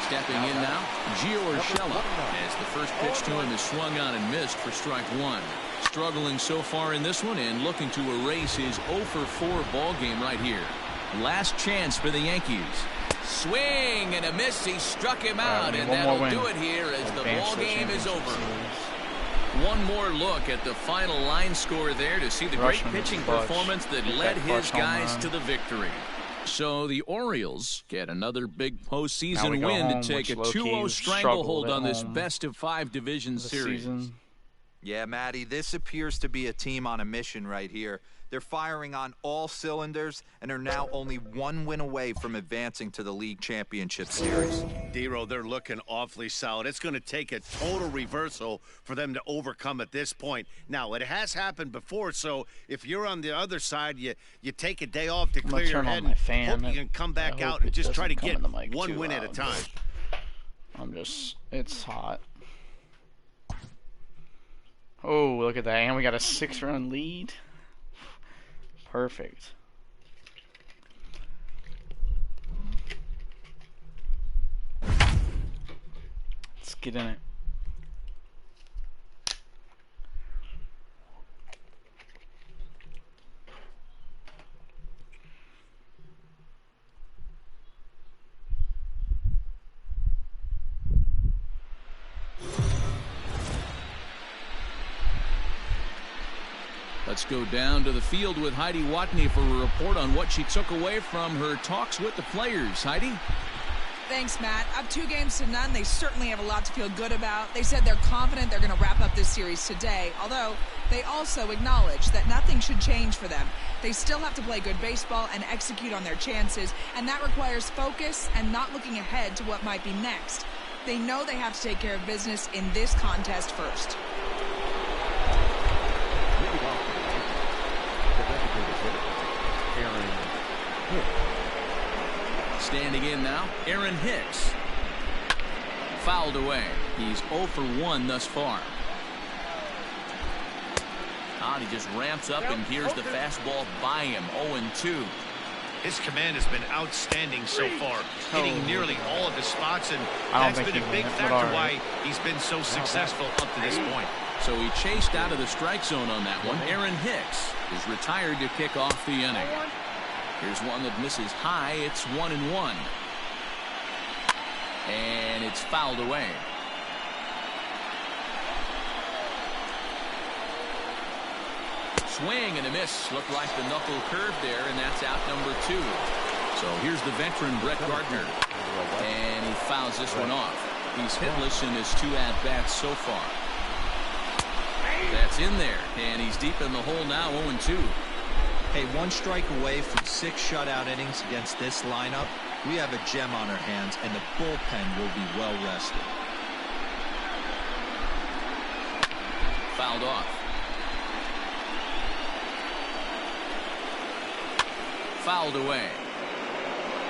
Stepping in now, Gio Urshela, as the first pitch to him is swung on and missed for strike 1. Struggling so far in this one and looking to erase his 0-for-4 ball game right here. Last chance for the Yankees. Swing and a miss. He struck him out, and that'll do it here as the ball game is over. One more look at the final line score there to see the great pitching performance that led his guys to the victory. So the Orioles get another big postseason win to take a 2-0 stranglehold on this best-of-5 division series. Yeah, Matty, this appears to be a team on a mission right here. They're firing on all cylinders and are now only 1 win away from advancing to the league championship series. D-Row, they're looking awfully solid. It's going to take a total reversal for them to overcome at this point. Now, it has happened before, so if you're on the other side, you take a day off to clear your head and hope you can come back out and just try to get 1 win at a time. It's hot. Oh, look at that. And we got a 6-run lead. Perfect. Let's get in it. Let's go down to the field with Heidi Watney for a report on what she took away from her talks with the players. Heidi? Thanks, Matt. Up 2-0. They certainly have a lot to feel good about. They said they're confident they're going to wrap up this series today, although they also acknowledge that nothing should change for them. They still have to play good baseball and execute on their chances, and that requires focus and not looking ahead to what might be next. They know they have to take care of business in this contest first. Standing in now, Aaron Hicks. Fouled away. He's 0 for 1 thus far. He just ramps up, and here's the fastball by him. 0-2. His command has been outstanding so far, hitting nearly all of his spots, and that's been a big factor why he's been so successful up to this point. So he chased out of the strike zone on that one. Aaron Hicks is retired to kick off the inning. Here's one that misses high. It's 1-1. And it's fouled away. Swing and a miss. Looked like the knuckle curve there, and that's out number 2. So here's the veteran Brett Gardner. And he fouls this one off. He's hitless in his 2 at-bats so far. That's in there, and he's deep in the hole now, 0-2. Hey, 1 strike away from 6 shutout innings against this lineup. We have a gem on our hands, and the bullpen will be well rested. Fouled off. Fouled away.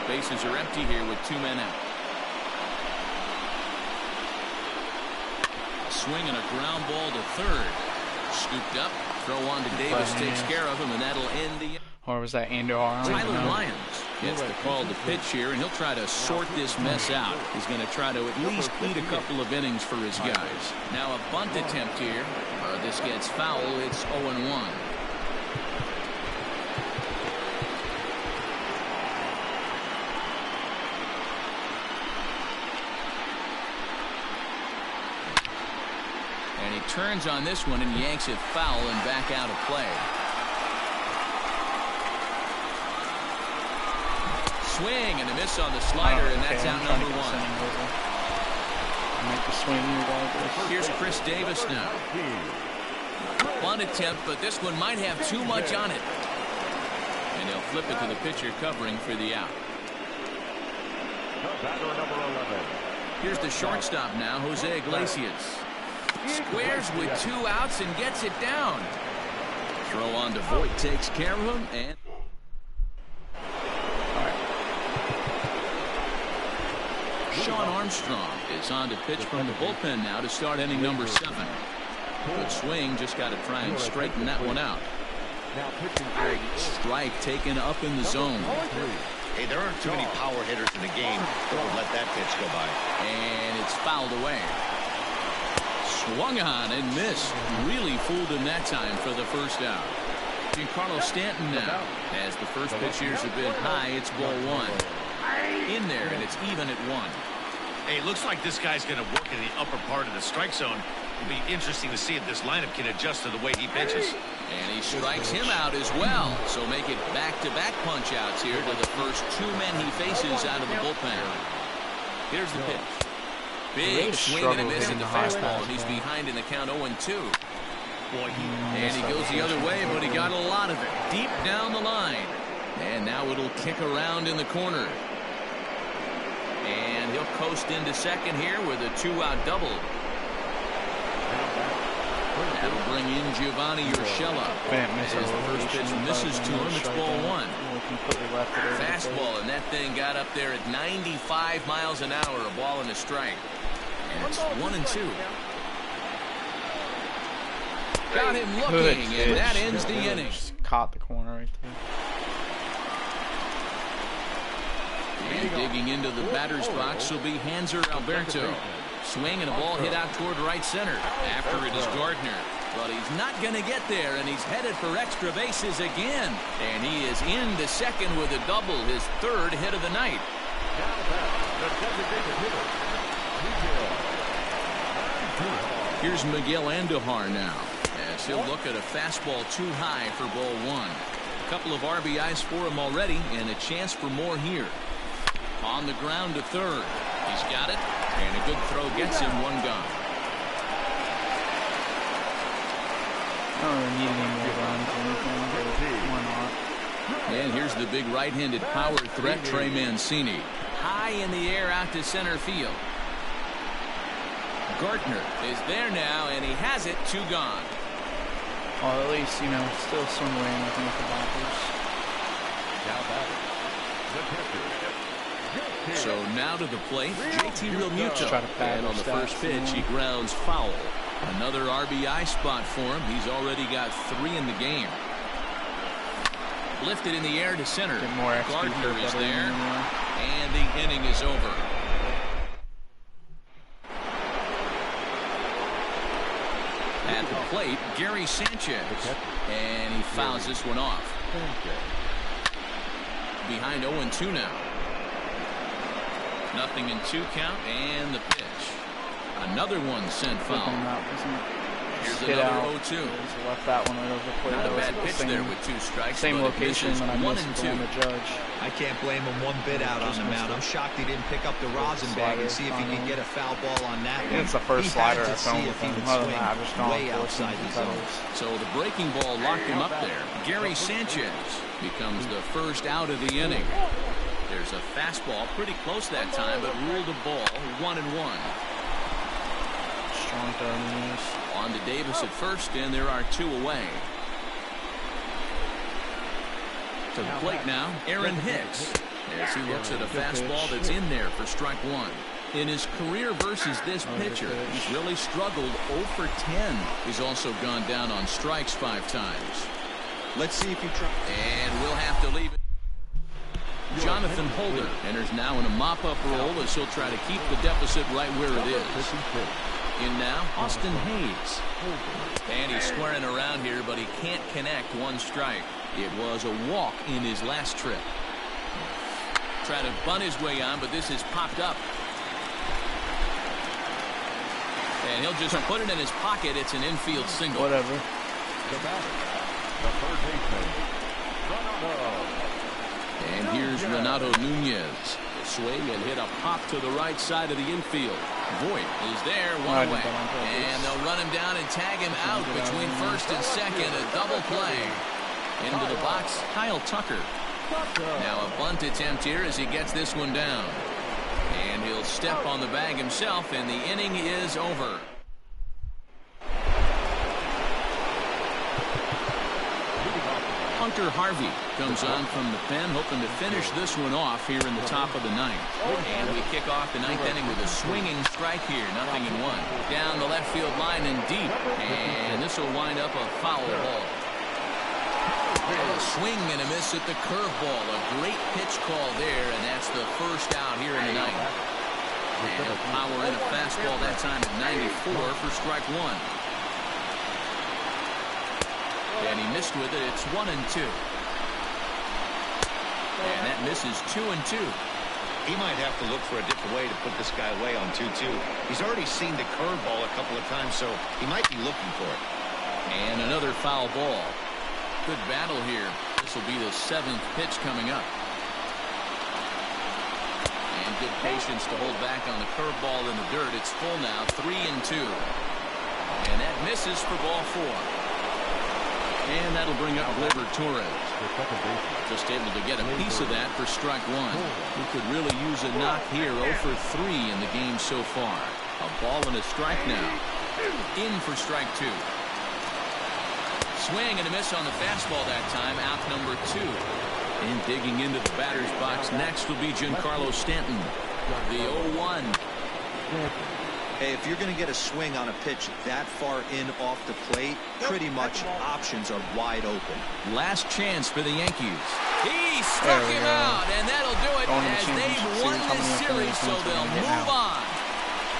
Bases are empty here with 2 men out. Swing and a ground ball to third. Scooped up. Throw on to Davis, takes care of him, and that'll end the... Or was that Andor? Tyler Lyons gets the call to pitch here, and he'll try to sort this mess out. He's going to try to at least eat a couple of innings for his guys. Now a bunt attempt here. This gets foul. It's 0-1. And he turns on this one and yanks it foul and back out of play. Swing and a miss on the slider, and that's out number 1. Make the swing. Here's Chris Davis now. Bunt attempt, but this one might have too much on it. And he'll flip it to the pitcher covering for the out. Here's the shortstop now, Jose Iglesias. Squares with 2 outs and gets it down. Throw on to Voit, takes care of him, and Sean Armstrong is on to pitch from the bullpen now to start inning number 7. Good swing, just got to try and straighten that one out. Strike taken up in the zone. Hey, there aren't too many power hitters in the game that will let that pitch go by. And it's fouled away. Swung on and missed. Really fooled him that time for the first out. Giancarlo Stanton now. As the first pitch here's a bit high, it's ball 1. In there, and it's even at 1. Hey, it looks like this guy's going to work in the upper part of the strike zone. It'll be interesting to see if this lineup can adjust to the way he pitches. And he strikes him out as well. So make it back-to-back punch-outs here to the first 2 men he faces out of the bullpen. Here's the pitch. Big swing and a miss in the fastball, and he's behind in the count 0-2. And he goes the other way, but he got a lot of it deep down the line. And now it'll kick around in the corner. And he'll coast into second here with a 2-out double. That'll bring in Giovanni Urshela. As the first pitch misses to him, it's ball 1. Fastball, and that thing got up there at 95 miles an hour, a ball and a strike. And it's 1-2. Got him looking, and that ends the inning. Caught the corner right there. And digging into the batter's box will be Hanser Alberto. Swing and a ball hit out toward right center. After it is Gardner. But he's not going to get there, and he's headed for extra bases again. And he is into second with a double, his 3rd hit of the night. Here's Miguel Andujar now. As as he'll look at a fastball too high for ball one. A couple of RBIs for him already, and a chance for more here. On the ground to third. He's got it, and a good throw gets him one gone. I don't really need any more runs or anything, but why not? And here's the big right-handed power threat, Trey Mancini. High in the air out to center field. Gardner is there now, and he has it. Two gone. Well, at least, you know, still some rain, I think, for Boppers. So now to the plate, JT Realmuto. And on the first pitch, he grounds foul. Another RBI spot for him. He's already got 3 in the game. Lifted in the air to center. Gardner is there, and the inning is over. At the plate, Gary Sanchez, and he fouls this one off. Behind 0-2 now. 0-2 count, and the pitch. Another one sent foul. Here's another 0-2. Left that one right over the plate. Not a bad pitch there with 2 strikes. Same location, and I missed it on the judge. I can't blame him one bit out on the mound. I'm shocked he didn't pick up the rosin bag and see if he can get a foul ball on that one. It's the first slider I've thrown with him. Other than that, I've just gone way outside the zone. So the breaking ball locked him up there. Gary Sanchez becomes the first out of the inning. There's a fastball pretty close that time, but ruled a ball. 1-1. Strong throw. On to Davis at first, and there are 2 away. To the plate now, Aaron Hicks, as he looks at a fastball that's in there for strike 1. In his career versus this pitcher, he's really struggled. 0 for 10. He's also gone down on strikes 5 times. Let's see if he tries. And we'll have to leave it. Jonathan Holder enters now in a mop-up role as he'll try to keep the deficit right where it is. In now, Austin Hayes. And he's squaring around here, but he can't connect. 1 strike. It was a walk in his last trip. Trying to bunt his way on, but this is popped up. And he'll just put it in his pocket. It's an infield single. Whatever. The batter, the third baseman, Renato. And here's Renato Nunez. Swing and hit a pop to the right side of the infield. Voit is there, 1 away. And they'll run him down and tag him out between first and second. A double play. Into the box, Kyle Tucker. Now a bunt attempt here as he gets this one down. And he'll step on the bag himself, and the inning is over. Hunter Harvey comes on from the pen, hoping to finish this one off here in the top of the 9th. And we kick off the 9th inning with a swinging strike here, 0-1. Down the left field line and deep, and this will wind up a foul ball. A swing and a miss at the curveball. A great pitch call there, and that's the first out here in the 9th. And he'll power in a fastball that time at 94 for strike 1. And he missed with it. It's 1-2. And that misses 2-2. He might have to look for a different way to put this guy away on 2-2. He's already seen the curveball a couple of times, so he might be looking for it. And another foul ball. Good battle here. This will be the 7th pitch coming up. And good patience to hold back on the curveball in the dirt. It's full now, 3-2. And that misses for ball 4. And that'll bring up Gleyber Torres. Just able to get a piece of that for strike 1. He could really use a knock here. 0 for 3 in the game so far. A ball and a strike now. In for strike 2. Swing and a miss on the fastball that time. Out number 2. And digging into the batter's box next will be Giancarlo Stanton. The 0-1. Hey, if you're going to get a swing on a pitch that far in off the plate, pretty much options are wide open. Last chance for the Yankees. He struck him out, and that'll do it as they've won this series, so they'll move on.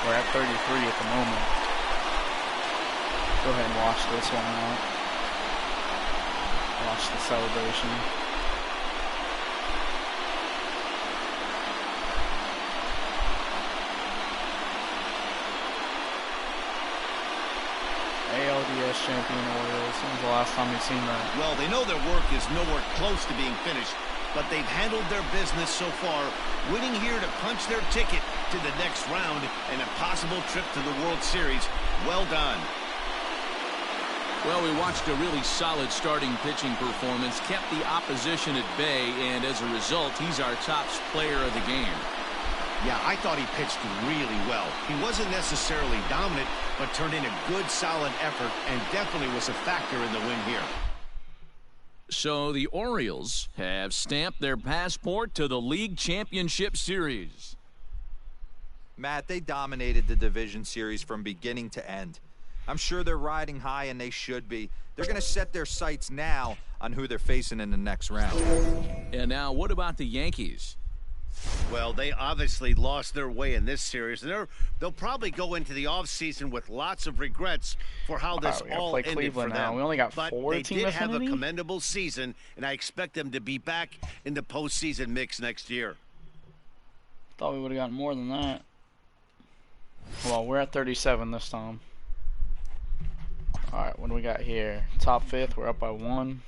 We're at 33 at the moment. Go ahead and watch this one out. Watch the celebration. ALDS ALCS champion Orioles. When was the last time you've seen that? Well, they know their work is nowhere close to being finished, but they've handled their business so far, winning here to punch their ticket to the next round and a possible trip to the World Series. Well done. Well, we watched a really solid starting pitching performance, kept the opposition at bay, and as a result, he's our top player of the game. Yeah, I thought he pitched really well. He wasn't necessarily dominant, but turned in a good, solid effort and definitely was a factor in the win here. So the Orioles have stamped their passport to the League Championship Series. Matt, they dominated the division series from beginning to end. I'm sure they're riding high, and they should be. They're going to set their sights now on who they're facing in the next round. And now, what about the Yankees? Well, they obviously lost their way in this series, and they'll probably go into the offseason with lots of regrets for how this all ended for them. We only got but 4 they team did have a affinity? commendable season, and I expect them to be back in the postseason mix next year. Thought we would have gotten more than that. Well, we're at 37 this time. Alright, what do we got here? Top 5th, we're up by 1.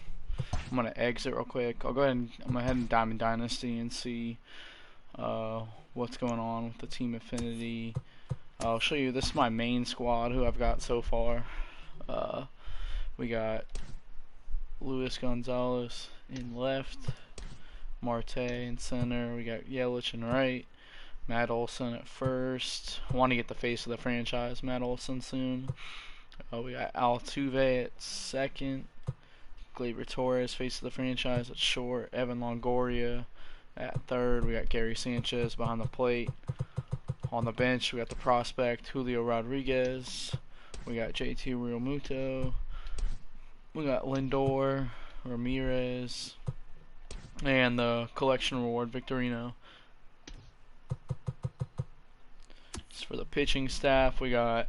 I'm going to exit real quick. I'm going to head in Diamond Dynasty and see what's going on with the team affinity. I'll show you, this is my main squad, who I've got so far. We got Luis Gonzalez in left, Marte in center, we got Yelich in right, Matt Olson at first. I want to get the face of the franchise, Matt Olson, soon. We got Altuve at second, Gleyber Torres, face of the franchise, at short, Evan Longoria at third. We got Gary Sanchez behind the plate. On the bench, we got the prospect Julio Rodriguez. We got JT Realmuto. We got Lindor, Ramirez, and the collection reward Victorino. As for the pitching staff, we got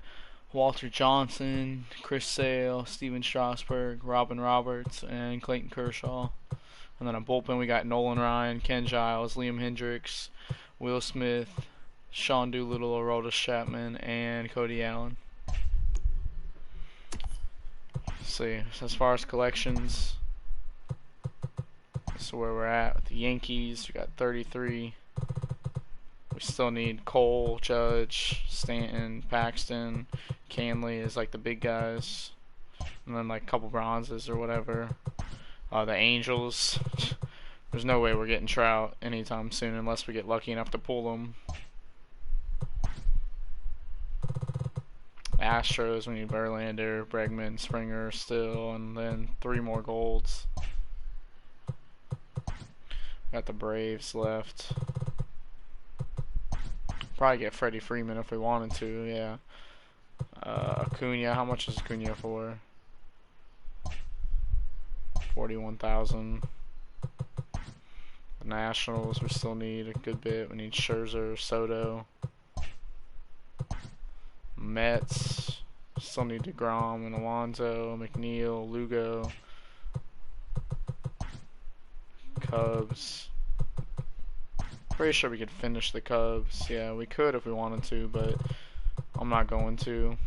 Walter Johnson, Chris Sale, Steven Strasburg, Robin Roberts, and Clayton Kershaw. And then on bullpen, we got Nolan Ryan, Ken Giles, Liam Hendricks, Will Smith, Sean Doolittle, Aroldis Chapman, and Cody Allen. Let's see, so as far as collections, this is where we're at with the Yankees. We got 33. We still need Cole, Judge, Stanton, Paxton, Canley is like the big guys, and then like a couple bronzes or whatever. The Angels, there's no way we're getting Trout anytime soon unless we get lucky enough to pull them. Astros, we need Verlander, Bregman, Springer still, and then 3 more golds. Got the Braves left. Probably get Freddie Freeman if we wanted to, yeah. Acuna, how much is Acuna for? 41,000. The Nationals, we still need a good bit. We need Scherzer, Soto. Mets, still need DeGrom and Alonso, McNeil, Lugo. Cubs. Pretty sure we could finish the Cubs. Yeah, we could if we wanted to, but I'm not going to.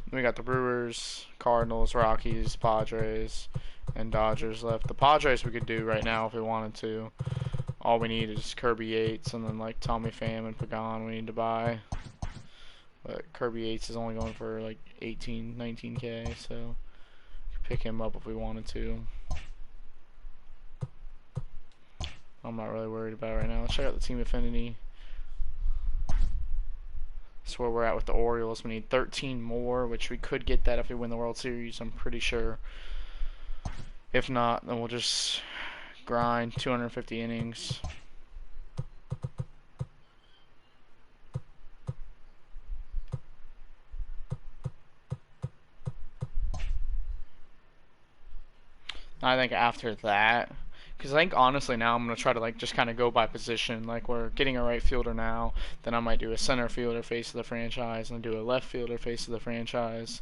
We got the Brewers, Cardinals, Rockies, Padres, and Dodgers left. The Padres we could do right now if we wanted to. All we need is Kirby Yates and then like Tommy Pham and Pagan we need to buy. But Kirby Yates is only going for like 18, 19K, so we could pick him up if we wanted to. I'm not really worried about it right now. Let's check out the team affinity. That's where we're at with the Orioles. We need 13 more, which we could get that if we win the World Series, I'm pretty sure. If not, then we'll just grind 250 innings. I think after that, because I think honestly now I'm going to try to like just kind of go by position. Like we're getting a right fielder now, then I might do a center fielder face of the franchise and do a left fielder face of the franchise.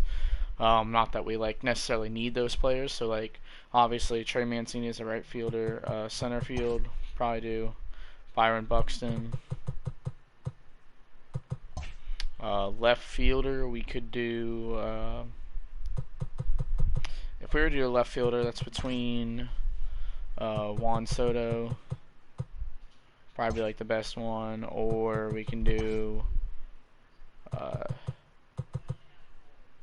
Not that we like necessarily need those players. So like obviously Trey Mancini is a right fielder. Center field probably do Byron Buxton. Left fielder, we could do. If we were to do a left fielder, that's between Juan Soto, probably like the best one, or we can do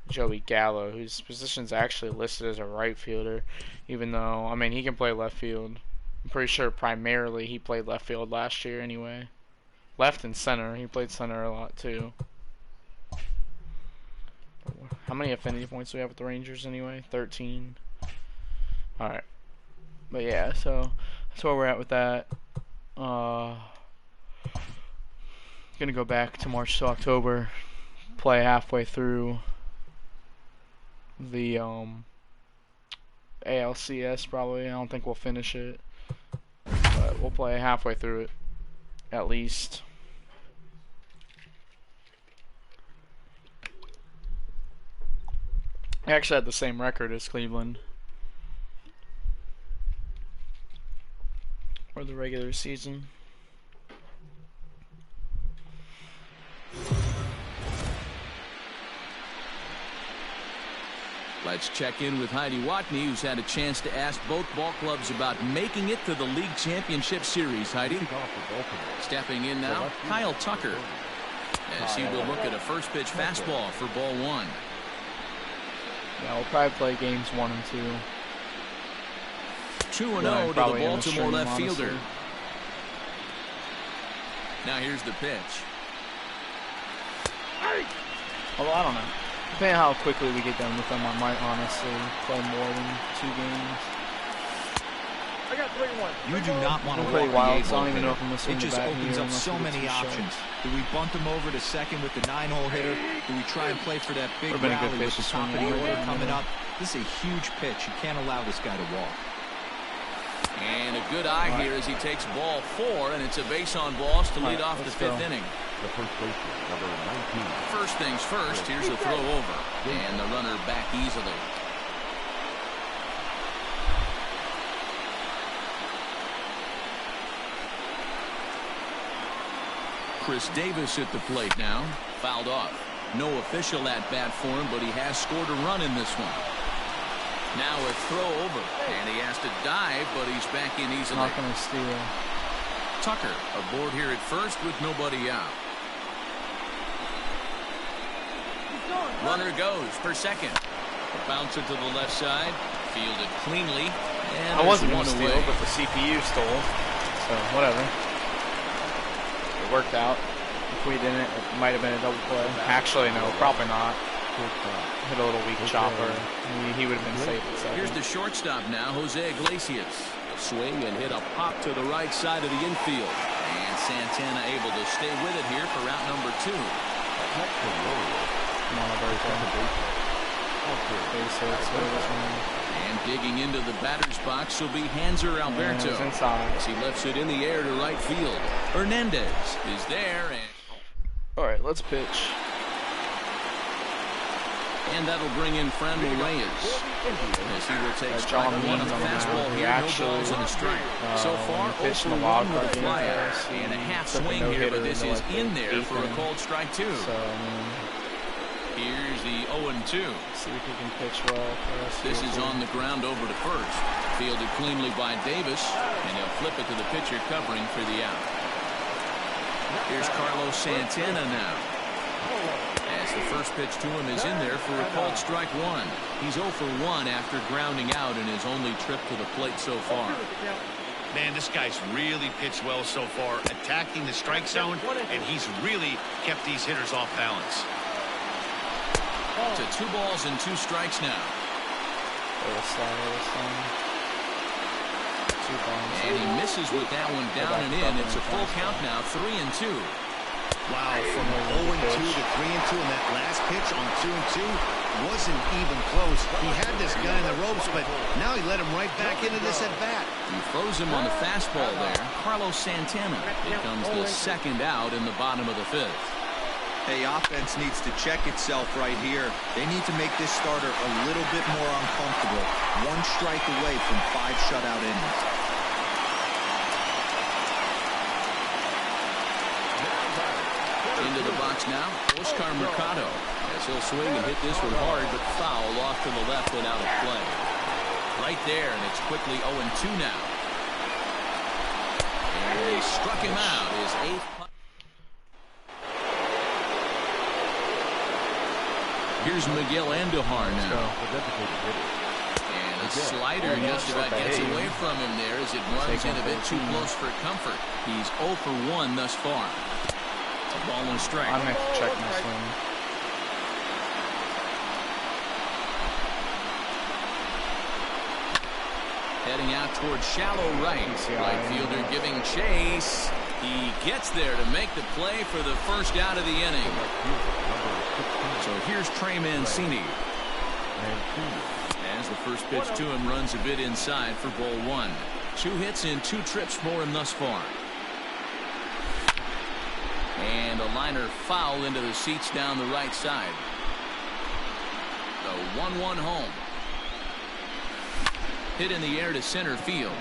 Joey Gallo, whose position is actually listed as a right fielder, even though, I mean, he can play left field. I'm pretty sure primarily he played left field last year anyway. Left and center. He played center a lot too. How many affinity points do we have with the Rangers anyway? 13. Alright. But yeah, so that's where we're at with that. Gonna go back to March to October. Play halfway through the ALCS probably. I don't think we'll finish it, but we'll play halfway through it at least. I actually had the same record as Cleveland for the regular season. Let's check in with Heidi Watney, who's had a chance to ask both ball clubs about making it to the league championship series. Heidi. Stepping in now, Kyle Tucker, as he will look at a first pitch fastball for ball one. Yeah, we'll probably play games 1 and 2. 2-0 to the Baltimore left fielder. Now here's the pitch. Although I don't know. Depending on how quickly we get done with them, I might honestly play more than 2 games. I got 3-1. You do not want to play walk wild, the so I don't even know hitter. if I'm going to swing It the just bat opens here up so many options. Do we bunt him over to second with the 9-hole hitter? Do we try and play for that big Would've been a good rally with pitch the to top of swing the anyway, order coming yeah. up? This is a huge pitch. You can't allow this guy to walk. And a good eye here as he takes ball 4, and it's a base on balls to lead off the 5th inning. The first baseman, number 19. First things first, here's a throw over, and the runner back easily. Chris Davis at the plate now, fouled off. No official at bat for him, but he has scored a run in this one. Now a throw over, and he has to dive, but he's back in easily. Not going to steal. Tucker aboard here at first with nobody out. Runner goes for second. Bounce it to the left side, fielded cleanly, and I wasn't going one to steal, away. but the CPU stole, so whatever. It worked out. If we didn't, it might have been a double play. Actually, no, probably not. Hit a little weak chopper. He would have been safe at second. Here's the shortstop now, Jose Iglesias. Swing and hit a pop to the right side of the infield. And Santana able to stay with it here for route number 2. Come on, And digging into the batter's box will be Hanser Alberto. As he lifts it in the air to right field. Hernandez is there. And alright, let's pitch. And that'll bring in Franmil Reyes. As he will take strike John 1 on the Means on the fastball mound. here. No balls and a strike. So far, 0 for 1 with a flyer. And a half swing here, but this is in there for a called strike 2. So, here's the 0-2. see if he can pitch well for us. This is on the ground over to first. Fielded cleanly by Davis, and he'll flip it to the pitcher covering for the out. Here's Carlos Santana now. As the first pitch to him is in there for a called strike 1. He's 0 for 1 after grounding out in his only trip to the plate so far. Man, this guy's really pitched well so far, attacking the strike zone, and he's really kept these hitters off balance. To 2 balls and 2 strikes now. And he misses with that one down and in. It's a full count now, 3-2. Wow, from 0-2 to 3-2, and that last pitch on 2-2 wasn't even close. He had this guy in the ropes, but now he let him right back into this at bat. He throws him on the fastball there. Carlos Santana becomes the second out in the bottom of the 5th. Hey, offense needs to check itself right here. They need to make this starter a little bit more uncomfortable. 1 strike away from 5 shutout innings. Into the box pitch now, Oscar Mercado. As he'll swing and hit this one hard, but foul off to the left and out of play. Right there, and it's quickly 0-2 now. And they struck him out. His 8th punt. Here's Miguel Andujar now. And a slider just about gets away from him there as it runs in a bit too close for comfort. He's 0 for 1 thus far. It's a ball and a strike. I'm going to check my swing. Heading out towards shallow right. Right fielder giving chase. He gets there to make the play for the first out of the inning. So here's Trey Mancini. As the first pitch to him runs a bit inside for ball 1. 2 hits in 2 trips for him thus far. And a liner foul into the seats down the right side. The 1-1 home. Hit in the air to center field.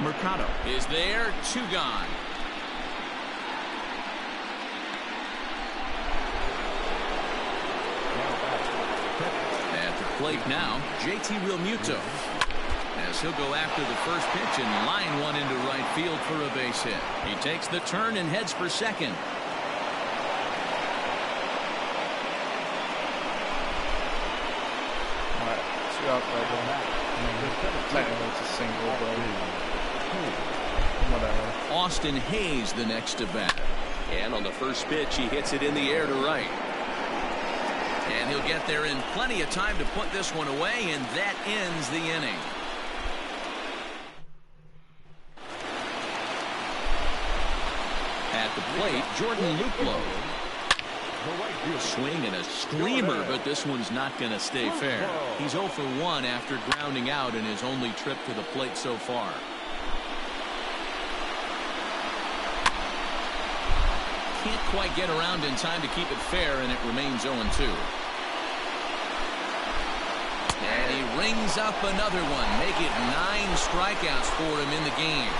Mercado is there. 2 gone. At the plate now, JT Realmuto. As he'll go after the first pitch and line one into right field for a base hit. He takes the turn and heads for second. Out technically it's a single, but whatever. Austin Hayes the next to bat. And on the first pitch he hits it in the air to right. And he'll get there in plenty of time to put this one away, and that ends the inning. At the plate, Jordan Luplow. Swing and a screamer, but this one's not going to stay fair. He's 0 for 1 after grounding out in his only trip to the plate so far. Can't quite get around in time to keep it fair, and it remains 0-2. And he rings up another one, make it 9 strikeouts for him in the game.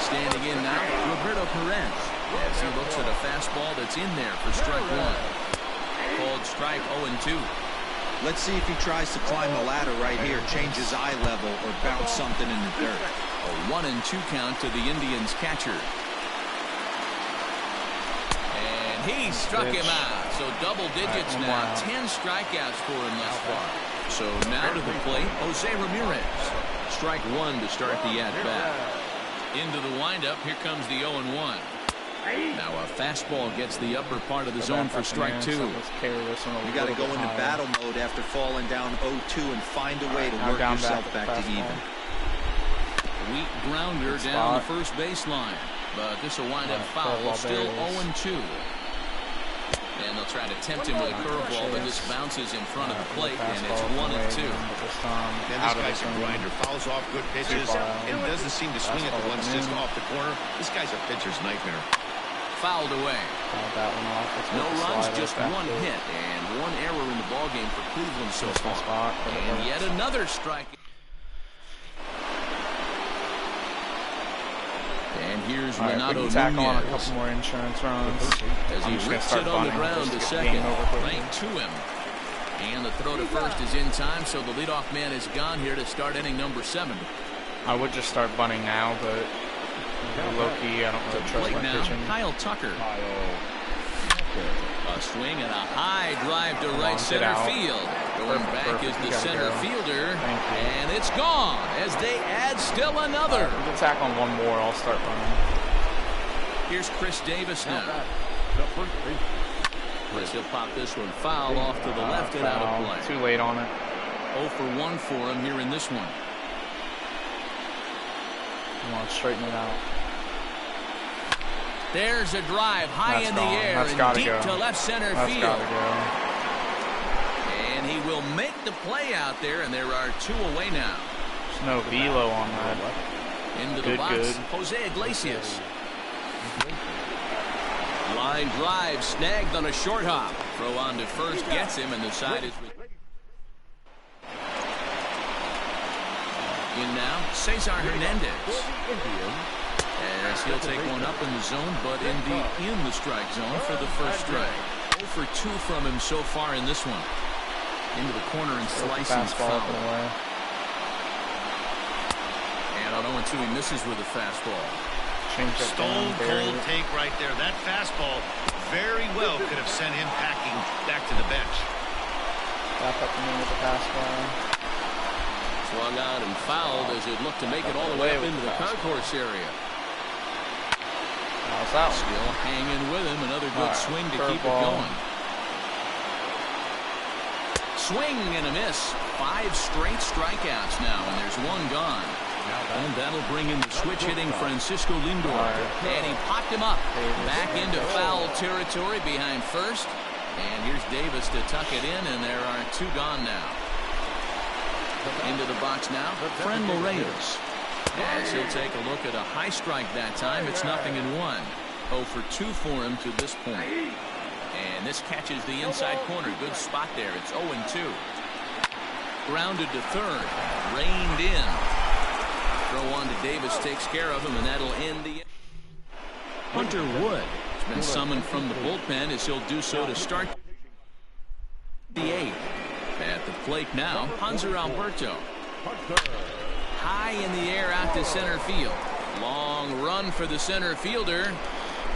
Standing in now, Roberto Perez. As he looks at a fastball that's in there for strike 1. Called strike 0-2. Let's see if he tries to climb the ladder right here, change his eye level, or bounce something in the dirt. A 1-2 count to the Indians catcher. And he struck him out. So double digits now. 10 strikeouts for him thus far. So now to the plate, Jose Ramirez. Strike 1 to start the at-bat. Into the windup, here comes the 0-1. Now a fastball gets the upper part of the zone for strike 2. You got to go into battle mode after falling down 0-2 and find a way to work yourself back to even. Weak grounder down the first baseline, but this will wind up foul. Still 0-2. And they'll try to tempt him with a curveball, but this bounces in front of the plate, and it's 1-2. And this guy's a grinder, fouls off good pitches, and doesn't seem to swing at the ones just off the corner. This guy's a pitcher's nightmare. Fouled away. No runs, just 1 hit, and 1 error in the ballgame for Cleveland so far. And yet another strike. And here's Renato Nunez. Tack on a couple more insurance runs. As he rips it on the ground to second, right to him. And the throw to first is in time, so the leadoff man is gone here to start inning number 7. I would just start bunting now, but low-key, I don't really trust my pitching. Kyle Tucker. A swing and a high drive to right center field. Going back is the center fielder, and it's gone as they add still another. If we tack on 1 more, I'll start running. Here's Chris Davis now. Chris, he'll pop this one foul off to the left and out of play. Too late on it. 0 for 1 for him here in this one. I want to straighten it out. There's a drive high in the air and deep to left center field. And he will make the play out there, and there are 2 away now. There's no velo on that. Into the box, Jose Iglesias. Line drive snagged on a short hop. Throw on to first gets him, and the side is in now. Cesar Hernandez. As he'll take one up in the zone, but indeed in the strike zone for the first strike. 0 for 2 from him so far in this one. Into the corner and slicing foul. And on 0-2 he misses with a fastball. Stone cold take right there. That fastball very well could have sent him packing back to the bench. Back up to me with the fastball. Swung on and fouled as it looked to make it all the way up into the concourse area. Out. Still hanging with him. Another good swing to keep it going. Swing and a miss. 5 straight strikeouts now, and there's one gone. And that'll bring in the switch hitting Francisco Lindor. And he popped him up. Back into foul territory behind first. And here's Davis to tuck it in, and there are 2 gone now. Into the box now, Fran Morales. As he'll take a look at a high strike that time, it's 0-1. 0 for 2 for him to this point. And this catches the inside corner. Good spot there. It's 0-2. Grounded to third. Reined in. Throw on to Davis takes care of him, and that'll end the. Hunter Wood has been summoned from the bullpen as he'll do so to start the 8th. At the plate now, Hanser Alberto. High in the air out to center field. Long run for the center fielder.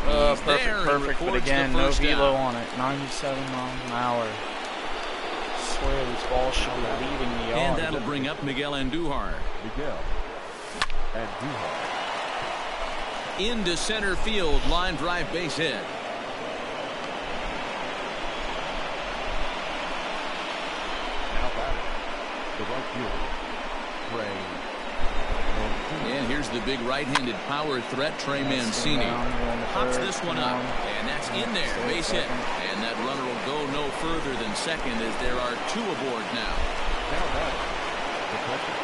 Perfect, but again, no velo on it. 97 miles an hour. I swear these balls should be leaving the yard. And that'll bring up Miguel Andujar. Into center field, line drive base hit. Now batting, the right fielder, Trey. And here's the big right-handed power threat, Trey Mancini. Pops this one up, and that's in there, base hit. And that runner will go no further than second as there are 2 aboard now. Now batting, the catcher,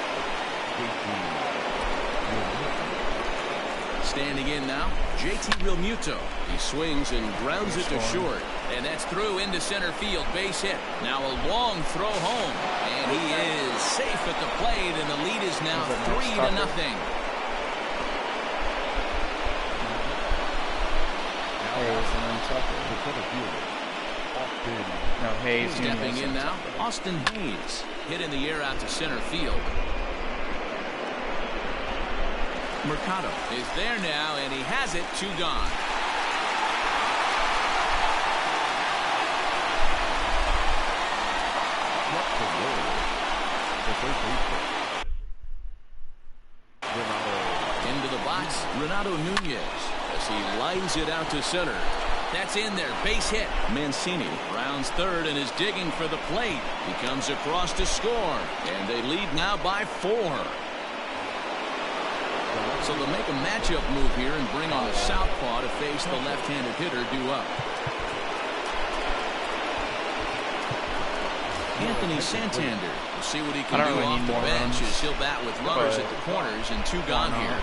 Standing in now, JT Realmuto. He swings and grounds it to short. And that's through into center field, base hit. Now a long throw home. And he is safe at the plate, and the lead is now 3-0. No, Hayes. Stepping in now, Austin Hayes. Hit in the air out to center field. Mercado is there now, and he has it. 2 gone. Into the box, Renato Nunez as he lines it out to center. That's in there, base hit. Mancini rounds third and is digging for the plate. He comes across to score, and they lead now by 4. So they'll make a matchup move here and bring on a southpaw to face the left-handed hitter due up. Anthony Santander will see what he can do off the bench as he'll bat with runners at the corners and 2 gone here.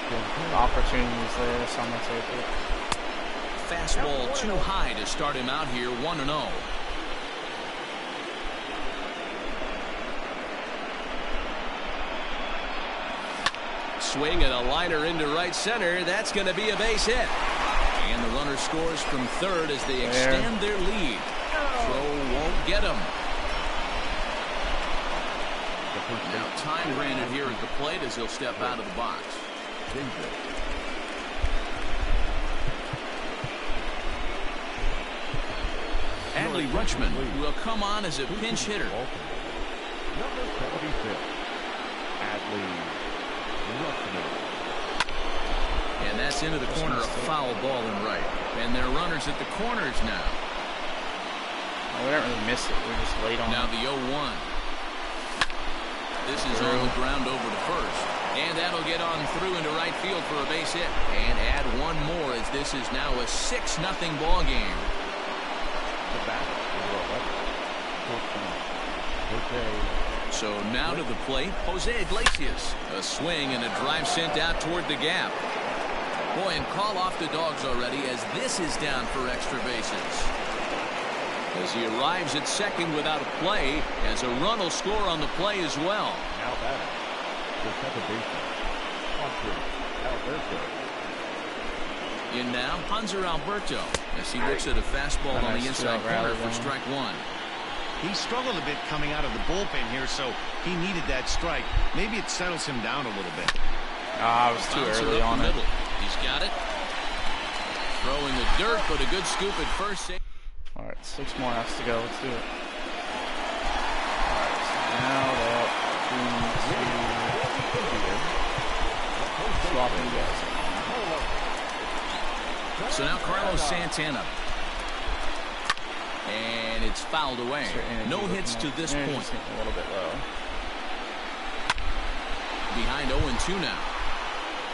The opportunities there, so I'm going to take it. Fastball too high to start him out here, 1-0. Swing and a liner into right center. That's going to be a base hit. And the runner scores from third as they extend their lead. Throw won't get him. Now time granted here at the plate as he'll step out of the box. Adley Rutschman will come on as a pinch hitter. Number 76, Adley Rutschman. And that's into the corner, a foul ball in right. And they're runners at the corners now. We don't really miss it. We're just late on. Now the 0-1. This is on the ground over to first. And that'll get on through into right field for a base hit. And add one more as this is now a 6-0 ball game. The batter, So now to the plate, Jose Iglesias. A swing and a drive sent out toward the gap. Boy, and call off the dogs already as this is down for extra bases. As he arrives at second without a play, as a run will score on the play as well. Now batting, the second baseman, Hunter In now, Hanser Alberto, as he looks at a fastball on the inside corner for strike one. He struggled a bit coming out of the bullpen here, so he needed that strike. Maybe it settles him down a little bit. I was too early on it. He's got it. Throwing the dirt, but a good scoop at first. All right, 6 more has to go. Let's do it. All right, so now that swapping guys. So now Carlos Santana. And it's fouled away. No hits to this point. A little bit low. Behind 0-2 now.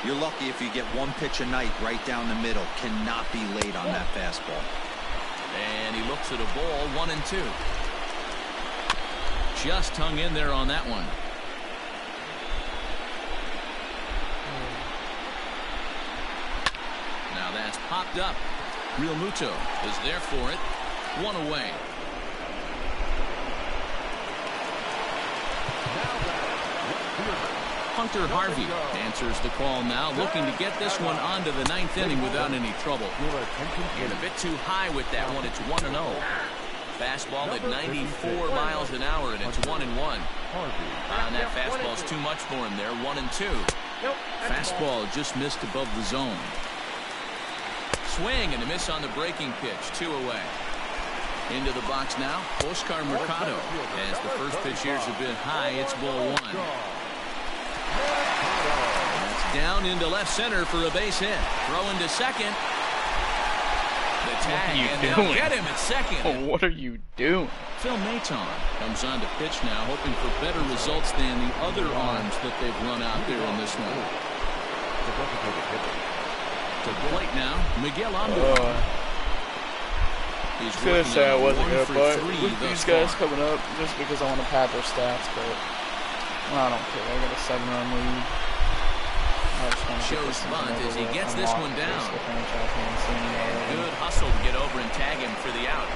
You're lucky if you get one pitch a night right down the middle. Cannot be late on that fastball. And he looks at a ball, 1-2. Just hung in there on that one. Now that's popped up. Real Muto is there for it. 1 away. Hunter Harvey answers the call now, looking to get this one onto the 9th inning without any trouble. And a bit too high with that one. It's 1-0. Fastball at 94 miles an hour, and it's 1-1. That fastball's too much for him there. 1-2. Fastball just missed above the zone. Swing and a miss on the breaking pitch. 2 away. Into the box now, Oscar Mercado. As the first pitch here's a bit high, it's ball 1. That's down into left center for a base hit. Throw into second. The tag, and they'll get him at second. Oh, what are you doing? Phil Maton comes on to pitch now, hoping for better results than the other arms that they've run out there in this one. To the plate now, Miguel Ando. He's gonna say I wasn't good, but with these guys coming up, just because I want to pad their stats, but I don't care. I got a 7-run lead. Shows bunt as he gets this one down. Good hustle to get over and tag him for the out.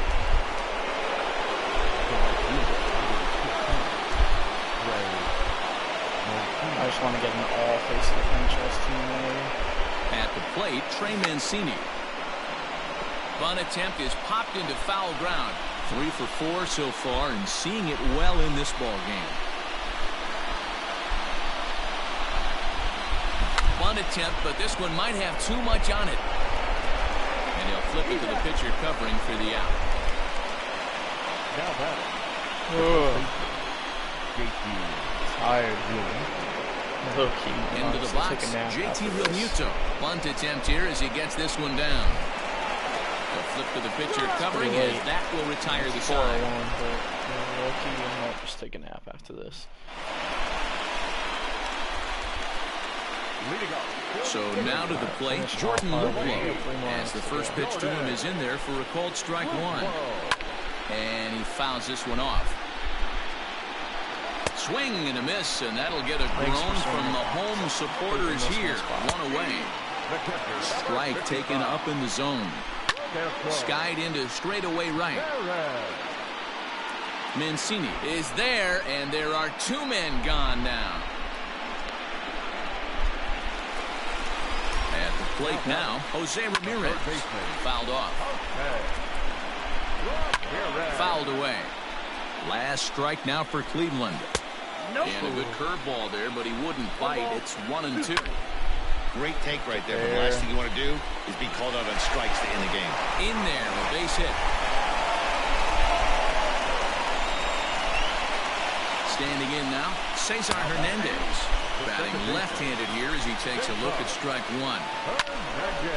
I just want to get them all facing the franchise team there. At the plate, Trey Mancini. Bunt attempt is popped into foul ground. 3 for 4 so far, and seeing it well in this ball game. Bunt attempt, but this one might have too much on it. And he'll flip it to the pitcher covering for the out. Now that. Tired. Into the box, JT Realmuto. Bunt attempt here as he gets this one down. He'll flip to the pitcher covering as that will retire the side. I'll just take a nap after this. So now to the plate, Jordan Luplow, as the first pitch to him is in there for a called strike 1. And he fouls this one off. Swing and a miss, and that'll get a groan from the home supporters here. 1 away. Strike taken up in the zone. Skied into straightaway right. Mancini is there, and there are 2 men gone now. At the plate now, Jose Ramirez. Fouled off. Fouled away. Last strike now for Cleveland. And a good curveball there, but he wouldn't bite. It's 1-2. Great take right there, but the last thing you want to do is be called out on strikes to end the game. In there, a base hit. Standing in now, Cesar Hernandez. Batting left-handed here as he takes a look at strike 1.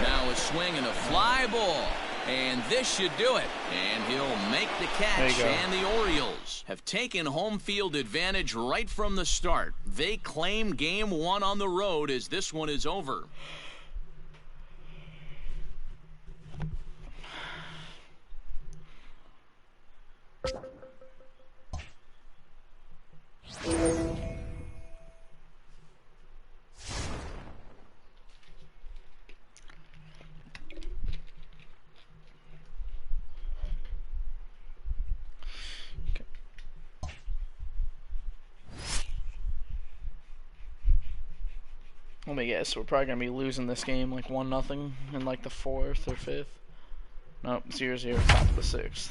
Now a swing and a fly ball. And this should do it. And he'll make the catch. And the Orioles have taken home field advantage right from the start. They claim game 1 on the road as this one is over. Let me guess, we're probably going to be losing this game like 1-0 in like the 4th or 5th. Nope, 0-0, top of the 6th.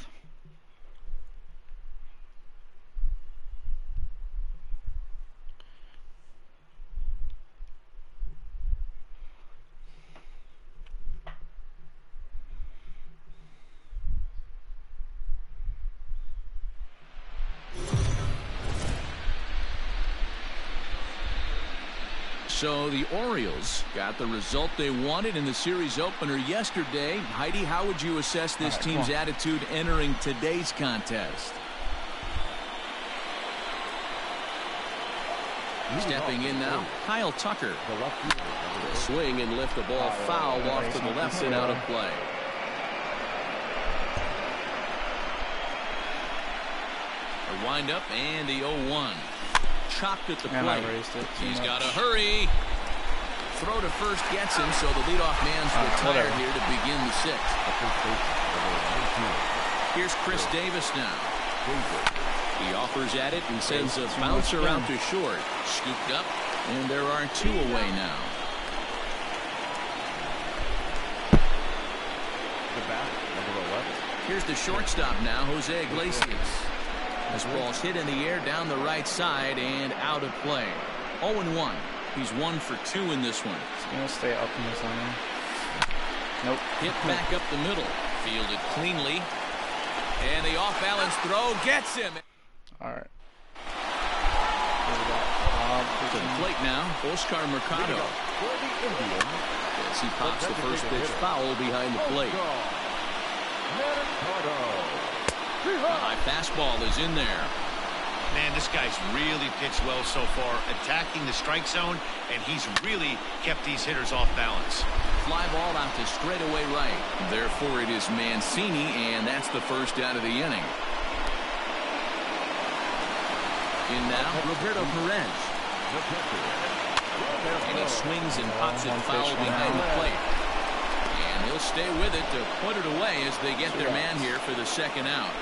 So the Orioles got the result they wanted in the series opener yesterday. Heidi, how would you assess this team's attitude entering today's contest? Stepping in now, Kyle Tucker. The swing and lift the ball fouled off to the left and out of play. A windup and the 0-1. Chopped at the plate. He's got to hurry. Throw to first gets him, so the leadoff man's retired here to begin the 6th. Here's Chris Davis now. He offers at it and sends a bouncer out to short. Scooped up, and there are 2 away now. Here's the shortstop now, Jose Iglesias. This ball's hit in the air down the right side and out of play. 0-1. He's 1 for 2 in this one. He's going to stay up in the zone. Nope. Hit back up the middle. Fielded cleanly. And the off-balance throw gets him. All right. To the plate now, Oscar Mercado. As he pops the first pitch foul behind the plate. A high fastball is in there. Man, this guy's really pitched well so far, attacking the strike zone, and he's really kept these hitters off balance. Fly ball out to straightaway right. Therefore, it is Mancini, and that's the first out of the inning. In now, Roberto Perez. And he swings and pops it foul behind the plate. And he'll stay with it to put it away as they get their man here for the second out.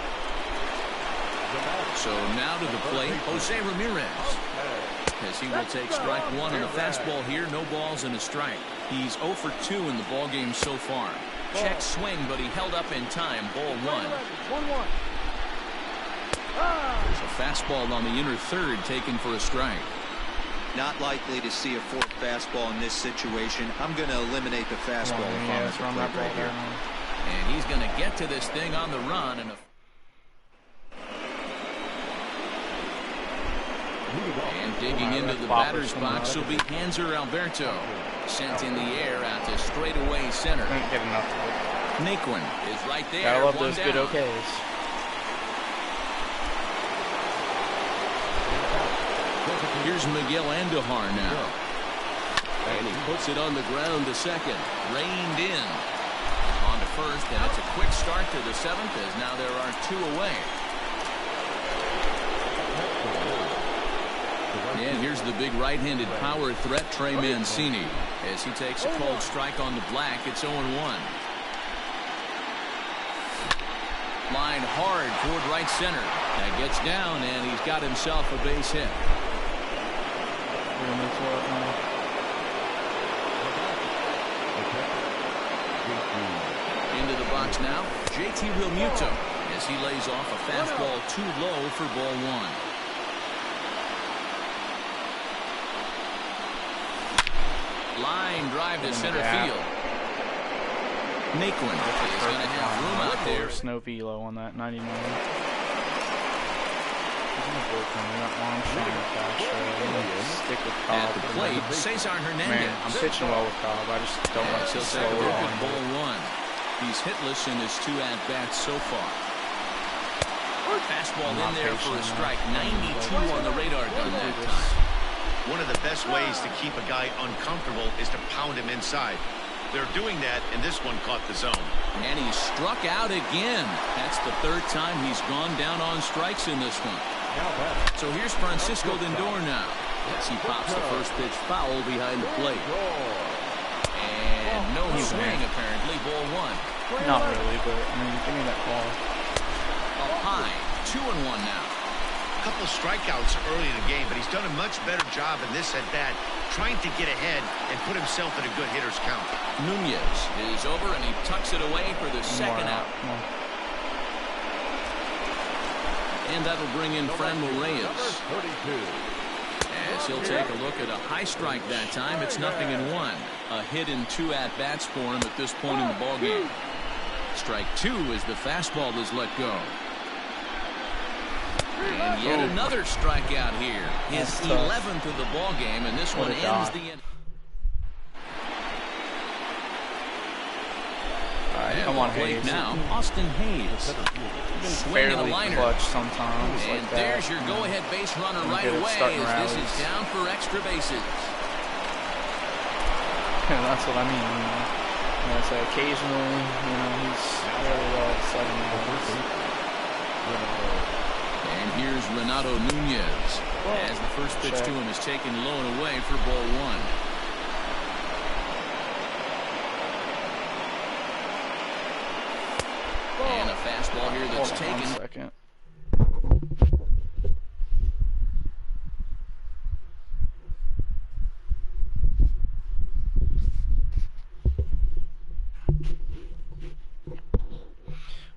So now to the plate, Jose Ramirez. As he will take strike 1 on a fastball here, no balls and a strike. He's 0 for 2 in the ballgame so far. Check swing, but he held up in time. Ball 1. There's a fastball on the inner third taken for a strike. Not likely to see a 4th fastball in this situation. I'm going to eliminate the fastball if I'm at the plate right here. And he's going to get to this thing on the run. And digging into the batter's box will be Hanser Alberto. Sent in the air out to straightaway center. Naquin is right there. I love those good okays. Here's Miguel Andujar now. And he puts it on the ground to second. Reined in. On to first, and it's a quick start to the 7th as now there are 2 away. And here's the big right-handed power threat, Trey Mancini. As he takes a cold strike on the black, it's 0-1. Line hard toward right center. That gets down, and he's got himself a base hit. Into the box now, JT Realmuto, as he lays off a fastball too low for ball 1. Line drive to center field. Naquin is going to have room out there. Snow velo on that 99. At the plate, Cesar Hernandez. Man, I'm pitching well with Cobb. I just don't want to slow look it at ball 1. He's hitless in his 2 at-bats so far. Fastball in there for a strike. 92 on the radar gun that time. One of the best ways to keep a guy uncomfortable is to pound him inside. They're doing that, and this one caught the zone. And he struck out again. That's the 3rd time he's gone down on strikes in this one. So here's Francisco Lindor now. As he pops the first pitch foul behind the plate. And no swing, apparently. Ball 1. Not really, but I mean, give me that ball. Up high. 2-1 now. couple strikeouts early in the game, but he's done a much better job in this at-bat, trying to get ahead and put himself in a good hitter's count. Nunez is over, and he tucks it away for the second out. And that'll bring in Franmil Reyes. As he'll take a look at a high strike that time. It's 0-1. A hit in 2 at-bats for him at this point in the ballgame. Strike 2 as the fastball is let go. And yet another strikeout here. His 11th of the ballgame, and this one ends the end. Come on, Hayes. Now, Austin Hayes. Swinging a liner. Clutch sometimes. And like there's that. your go-ahead base runner right away as this is down for extra bases. Yeah, that's what I mean. So occasionally, he's really well at 7 hours. And here's Renato Nunez as the first pitch to him is taken low and away for ball 1. And a fastball here that's taken. 1 second.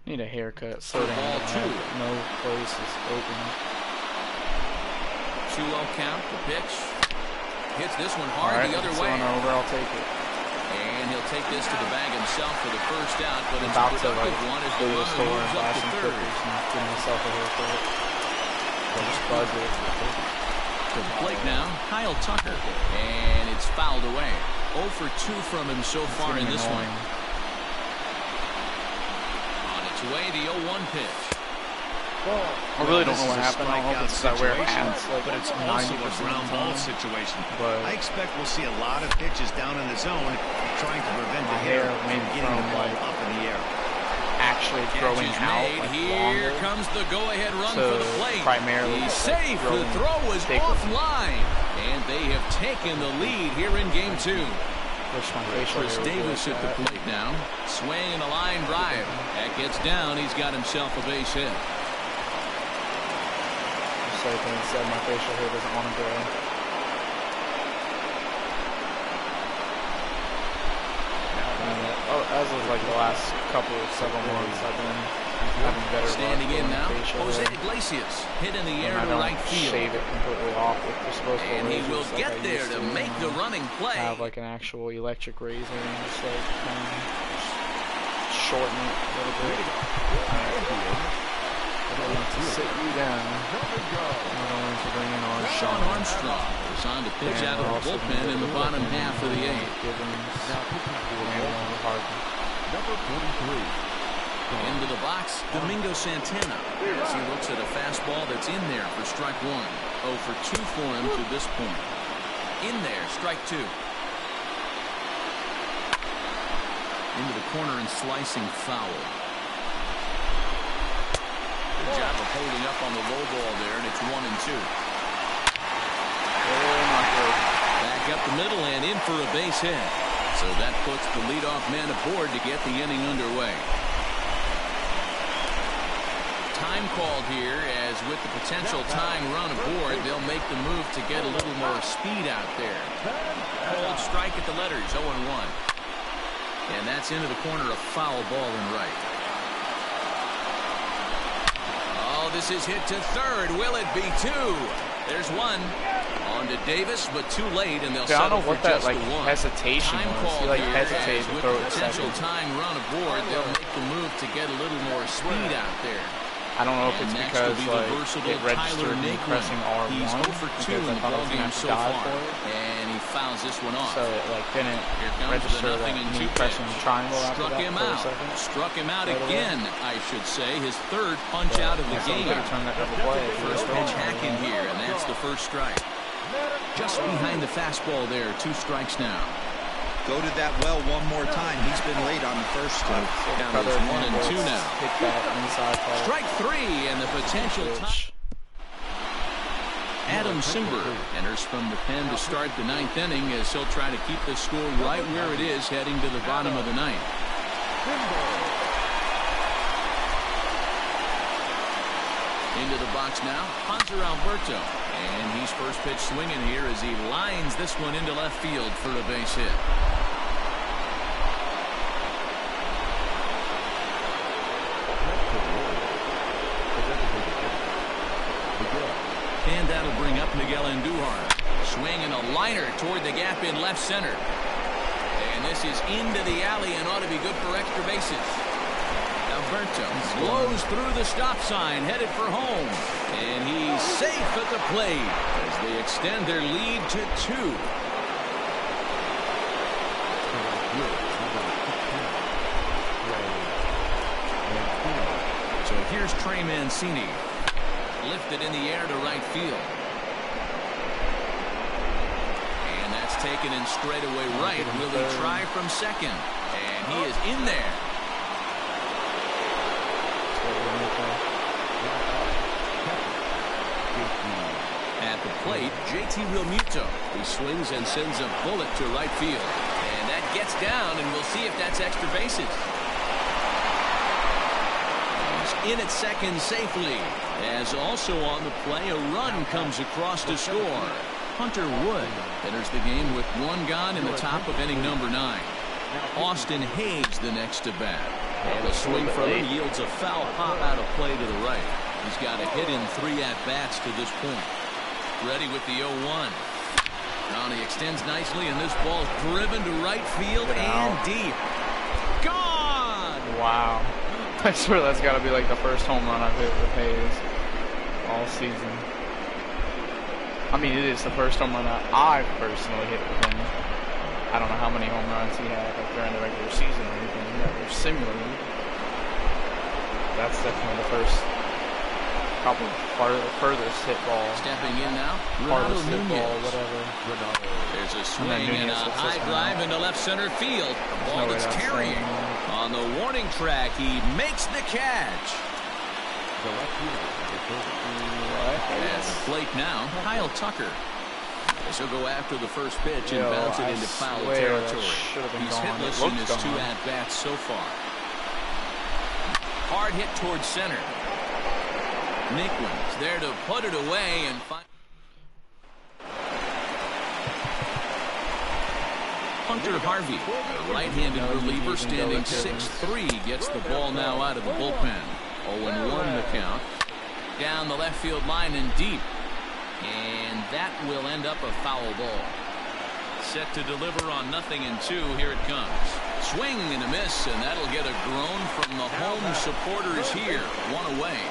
Need a haircut. So ball 2. No place is open. 2-0 count. The pitch hits this one hard the other way. Over. I'll take it. And he'll take this to the bag himself for the first out, but it's about a productive one as the runner moves up to third. Give myself a haircut. Just buzz it. To the plate now, Kyle Tucker, and it's fouled away. 0 for 2 from him so far in this one. On its way, the 0-1 pitch. I really don't know what happened. I don't know if it's because I wear hats, but it's also a ground ball situation. I expect we'll see a lot of pitches down in the zone, trying to prevent the hitter from getting the ball up in the air. Actually throwing out. Here comes the go-ahead run for the plate. Primarily, he's safe. The throw is offline, and they have taken the lead here in Game 2. Chris Davis at the plate now, swinging a line drive. That gets down. He's got himself a base hit. Said my facial hair doesn't want to grow. As of like the last several months, I've been having better standing in now. Jose hair. Iglesias hit in the air to right field. Shave it completely off with disposable and he will get like there to make the running play. Have like an actual electric razor and just like shorten it a little bit. To sit you down. We're going to bring in Sean Armstrong is on to pitch out of the bullpen in the bottom half of the 8th. Number 43. Into the box, Domingo Santana. As he looks at a fastball that's in there for strike 1. 0 for 2 for him to this point. In there, strike 2. Into the corner and slicing foul. Good job of holding up on the low ball there, and it's 1-2. not good. Back up the middle and in for a base hit. So that puts the leadoff man aboard to get the inning underway. Time called here, as with the potential tying run aboard, they'll make the move to get a little more speed out there. Cold strike at the letters, 0-1. And that's into the corner, a foul ball in right. Oh, this is hit to third. Will it be 2? There's 1. On to Davis, but too late, and they'll settle for just the 1. Hesitation Time was. called He like here, hesitated as to with throw the it potential second. tying run aboard, they'll make the move to get a little more speed out there. I don't know if it's because it registered me pressing R1 He's 0 for 2 in the ballgame so far, and he fouls this one off. So it didn't register that me pressing triangle after Struck that him for a out. second. Struck him out Right again, I should say. His third punch out of the game. Turn that double play. First pitch hack in here, and that's the first strike. Just behind the fastball there. 2 strikes now. Go to that well one more time. He's been late on the first two. Now there's 1 and 2 now. Hit that inside play. Strike 3 and the potential tie. Adam Simber enters from the pen to start the 9th inning, as he'll try to keep the score right where it is heading to the bottom of the 9th. Into the box now, Hanser Alberto. And he's first pitch swinging here as he lines this one into left field for a base hit. And that'll bring up Miguel Andujar. Swing and a liner toward the gap in left center. And this is into the alley and ought to be good for extra bases. Alberto blows through the stop sign, headed for home. And he's safe at the plate as they extend their lead to 2. So here's Trey Mancini. Lifted in the air to right field. And that's taken in straightaway right. Will he try from second? And he is in there. At the plate, JT Realmuto. He swings and sends a bullet to right field. And that gets down, and we'll see if that's extra bases. In at second safely, as also on the play, a run comes across to score. Hunter Wood enters the game with 1 gone in the top of inning number 9. Austin Hayes the next to bat. And the swing from him yields a foul pop out of play to the right. He's got a hit in 3 at-bats to this point. Ready with the 0-1. Now he extends nicely, and this ball's driven to right field and deep. Gone! Wow. I swear that's got to be like the first home run I've hit with Hayes all season. I mean, it is the first home run that I've personally hit with him. I don't know how many home runs he had like during the regular season or anything that were simulated. That's definitely the first, probably furthest hit ball. Stepping in now, farthest hit ball, whatever. There's a swing and a high drive into left center field. The ball that's carrying. On the warning track, he makes the catch. At the plate now, Kyle Tucker. As he'll go after the first pitch and bounce it into foul territory. He's hitless in his 2 at-bats so far. Hard hit towards center. Nicklin's there to put it away and find. Hunter Harvey, a right-handed reliever standing 6'3", gets the ball now out of the bullpen. 0-1 the count. Down the left field line and deep. And that will end up a foul ball. Set to deliver on 0-2. Here it comes. Swing and a miss, and that'll get a groan from the home supporters here. 1 away.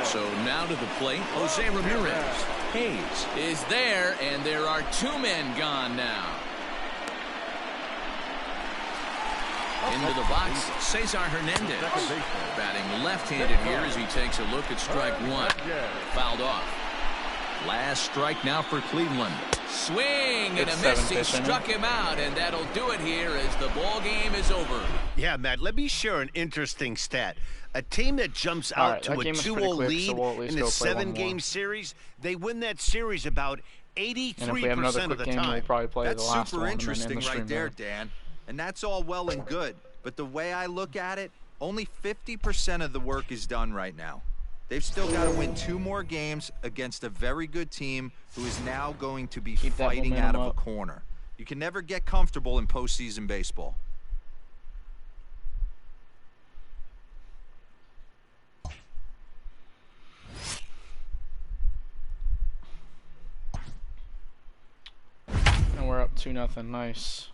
So now to the plate, Jose Ramirez. Hayes is there, and there are 2 men gone now. Into the box, Cesar Hernandez. Batting left-handed here as he takes a look at strike 1. Fouled off. Last strike now for Cleveland. Swing and a miss. He struck him out, and that'll do it here as the ball game is over. Yeah, Matt, let me share an interesting stat. A team that jumps out to a 2-0 lead in a 7-game series, they win that series about 83% of the time. That's super interesting right there, Dan. And that's all well and good. But the way I look at it, only 50% of the work is done right now. They've still got to win 2 more games against a very good team who is now going to be fighting out of a corner. You can never get comfortable in postseason baseball. And we're up 2-0. Nice.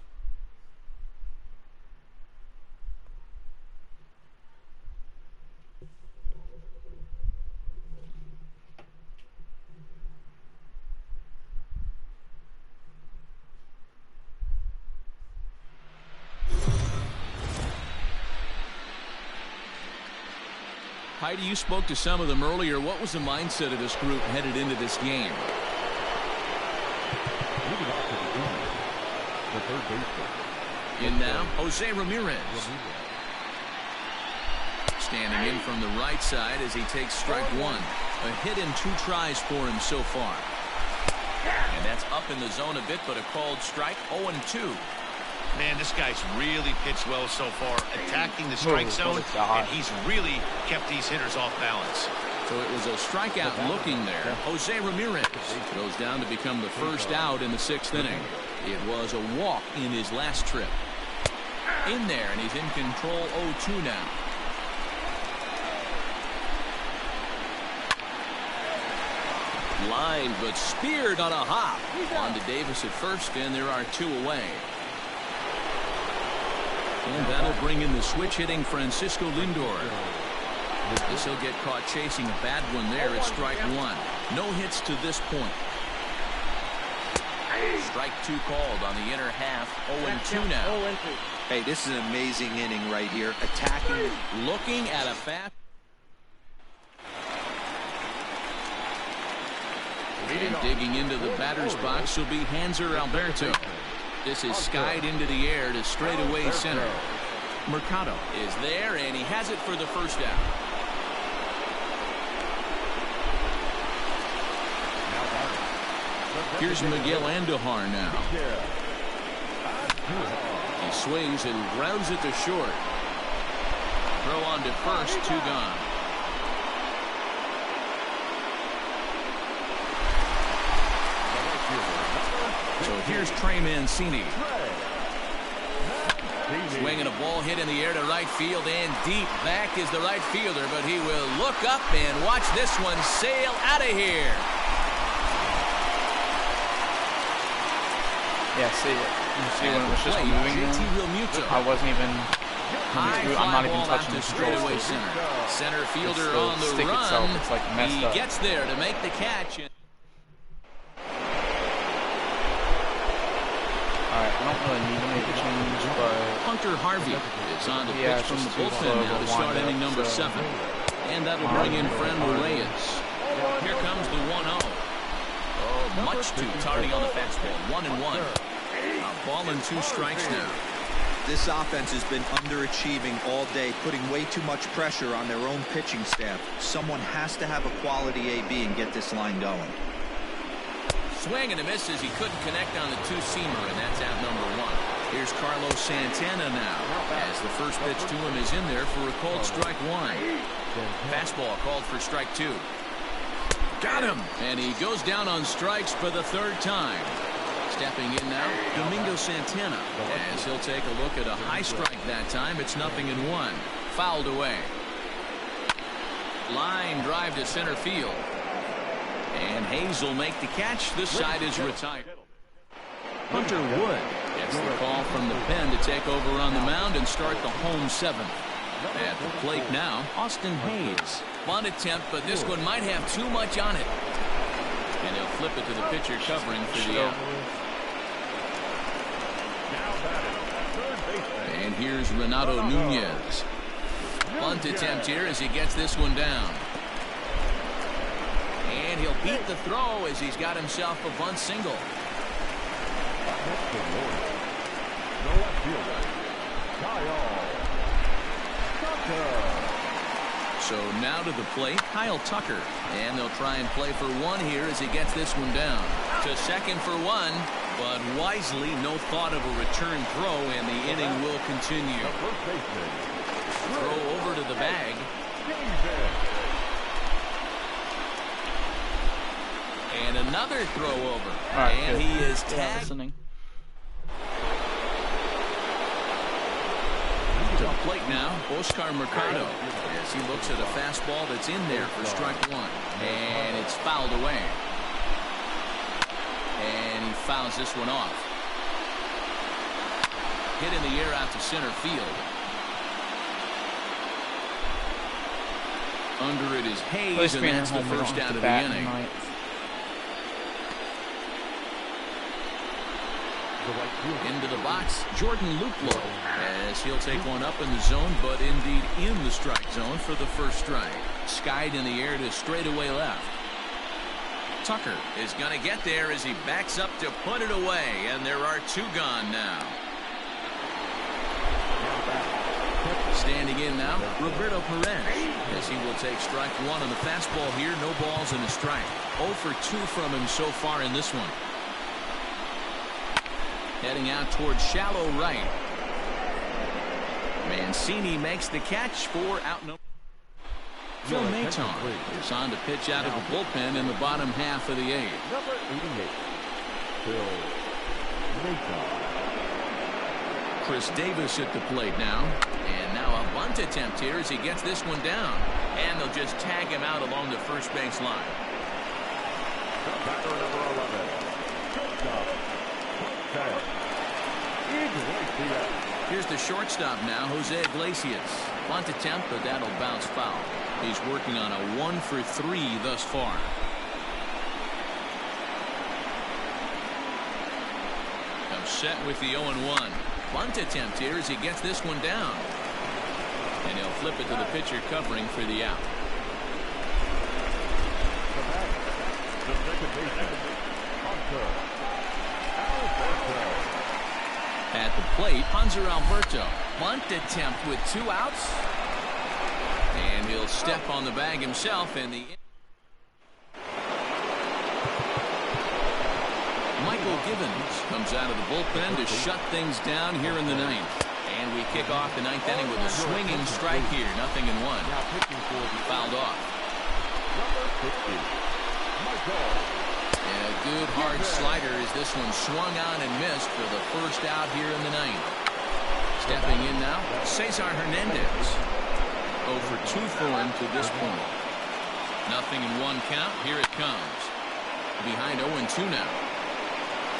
Heidi, you spoke to some of them earlier. What was the mindset of this group headed into this game? In now, Jose Ramirez. Standing in from the right side as he takes strike 1. A hit in 2 tries for him so far. And that's up in the zone a bit, but a called strike. 0-2. Man, this guy's really pitched well so far, attacking the strike zone, and he's really kept these hitters off balance. So it was a strikeout looking there. Jose Ramirez goes down to become the first out in the 6th inning. It was a walk in his last trip. In there, and he's in control 0-2 now. Line, but speared on a hop. On to Davis at first, and there are 2 away. And that'll bring in the switch-hitting Francisco Lindor. As he'll get caught chasing a bad one there at strike 1. No hits to this point. Strike 2 called on the inner half. 0-2 now. Hey, this is an amazing inning right here. Attacking. Looking at a fast. And digging into the batter's box will be Hanser Alberto. This is skied into the air to straightaway center. Mercado is there, and he has it for the first out. Here's Miguel Andujar now. He swings and grounds it to short. Throw on to first, 2 gone. So here's Trey Mancini. Swinging a ball hit in the air to right field, and deep back is the right fielder, but he will look up and watch this one sail out of here. Yeah, see it. You see when it was just moving. I wasn't even. I'm not even touching the straightaway center. Center fielder on the stick run. Itself, it's like messed up. He gets there to make the catch. Alright, I don't really need to make a change, but Hunter Harvey is on the pitch from the bullpen now to start inning number 7. And that'll bring in Fran Reyes. Here comes the 1-0. Oh, much too tardy on the fastball. 1-1. A ball and 2 strikes now. This offense has been underachieving all day, putting way too much pressure on their own pitching staff. Someone has to have a quality AB and get this line going. Swing and a miss as he couldn't connect on the 2-seamer, and that's out number 1. Here's Carlos Santana now, as the first pitch to him is in there for a called strike 1. Fastball called for strike 2. Got him, and he goes down on strikes for the 3rd time. Stepping in now, Domingo Santana, as he'll take a look at a high strike that time. It's 0-1. Fouled away. Line drive to center field. And Hayes will make the catch. This side is retired. Hunter Wood gets the call from the pen to take over on the mound and start the home 7th. At the plate now, Austin Hayes. Bunt attempt, but this one might have too much on it. And he'll flip it to the pitcher covering for the out. And here's Renato Nunez. Bunt attempt here as he gets this one down. And he'll beat the throw as he's got himself a bunt single. So now to the plate, Kyle Tucker. And they'll try and play for 1 here as he gets this one down. To second for 1, but wisely no thought of a return throw, and the inning will continue. Throw over to the bag. And another throw over. Right, and good. He is tagged. To the plate now, Oscar Mercado, as he looks at a fastball that's in there for strike 1. And it's fouled away. And he fouls this one off. Hit in the air out to center field. Under it is Hayes, and that's the first out of the inning. Into the box, Jordan Luplow, as he'll take one up in the zone, but indeed in the strike zone for the first strike. Skied in the air to straightaway left. Tucker is going to get there as he backs up to put it away, and there are 2 gone now. Standing in now, Roberto Perez, as he will take strike 1 on the fastball here. No balls and a strike. 0 for 2 from him so far in this one. Heading out towards shallow right. Mancini makes the catch for out number. Phil Maton is on to pitch out of the bullpen in the bottom half of the 8th. Number 88, Phil Maton. Chris Davis at the plate now. And now a bunt attempt here as he gets this one down. And they'll just tag him out along the first base line. The batter, number 11, Iglesias. Here's the shortstop now, Jose Iglesias. Bunt attempt, but that'll bounce foul. He's working on a 1-for-3 thus far. Comes set with the 0-1. Bunt attempt here as he gets this one down. And he'll flip it to the pitcher covering for the out. The second baseman, Hunter Alberto. At the plate, Hunter Alberto. Bunt attempt with 2 outs. And he'll step on the bag himself in the... Michael Givens comes out of the bullpen to shut things down here in the 9th. And we kick off the 9th inning with a swinging strike here. 0-1. He fouled off. Number 50, Michael. And a good hard slider as this one swung on and missed for the first out here in the 9th. Stepping in now, Cesar Hernandez. 0 for 2 for him to this point. 0-1 count. Here it comes. Behind 0-2 now.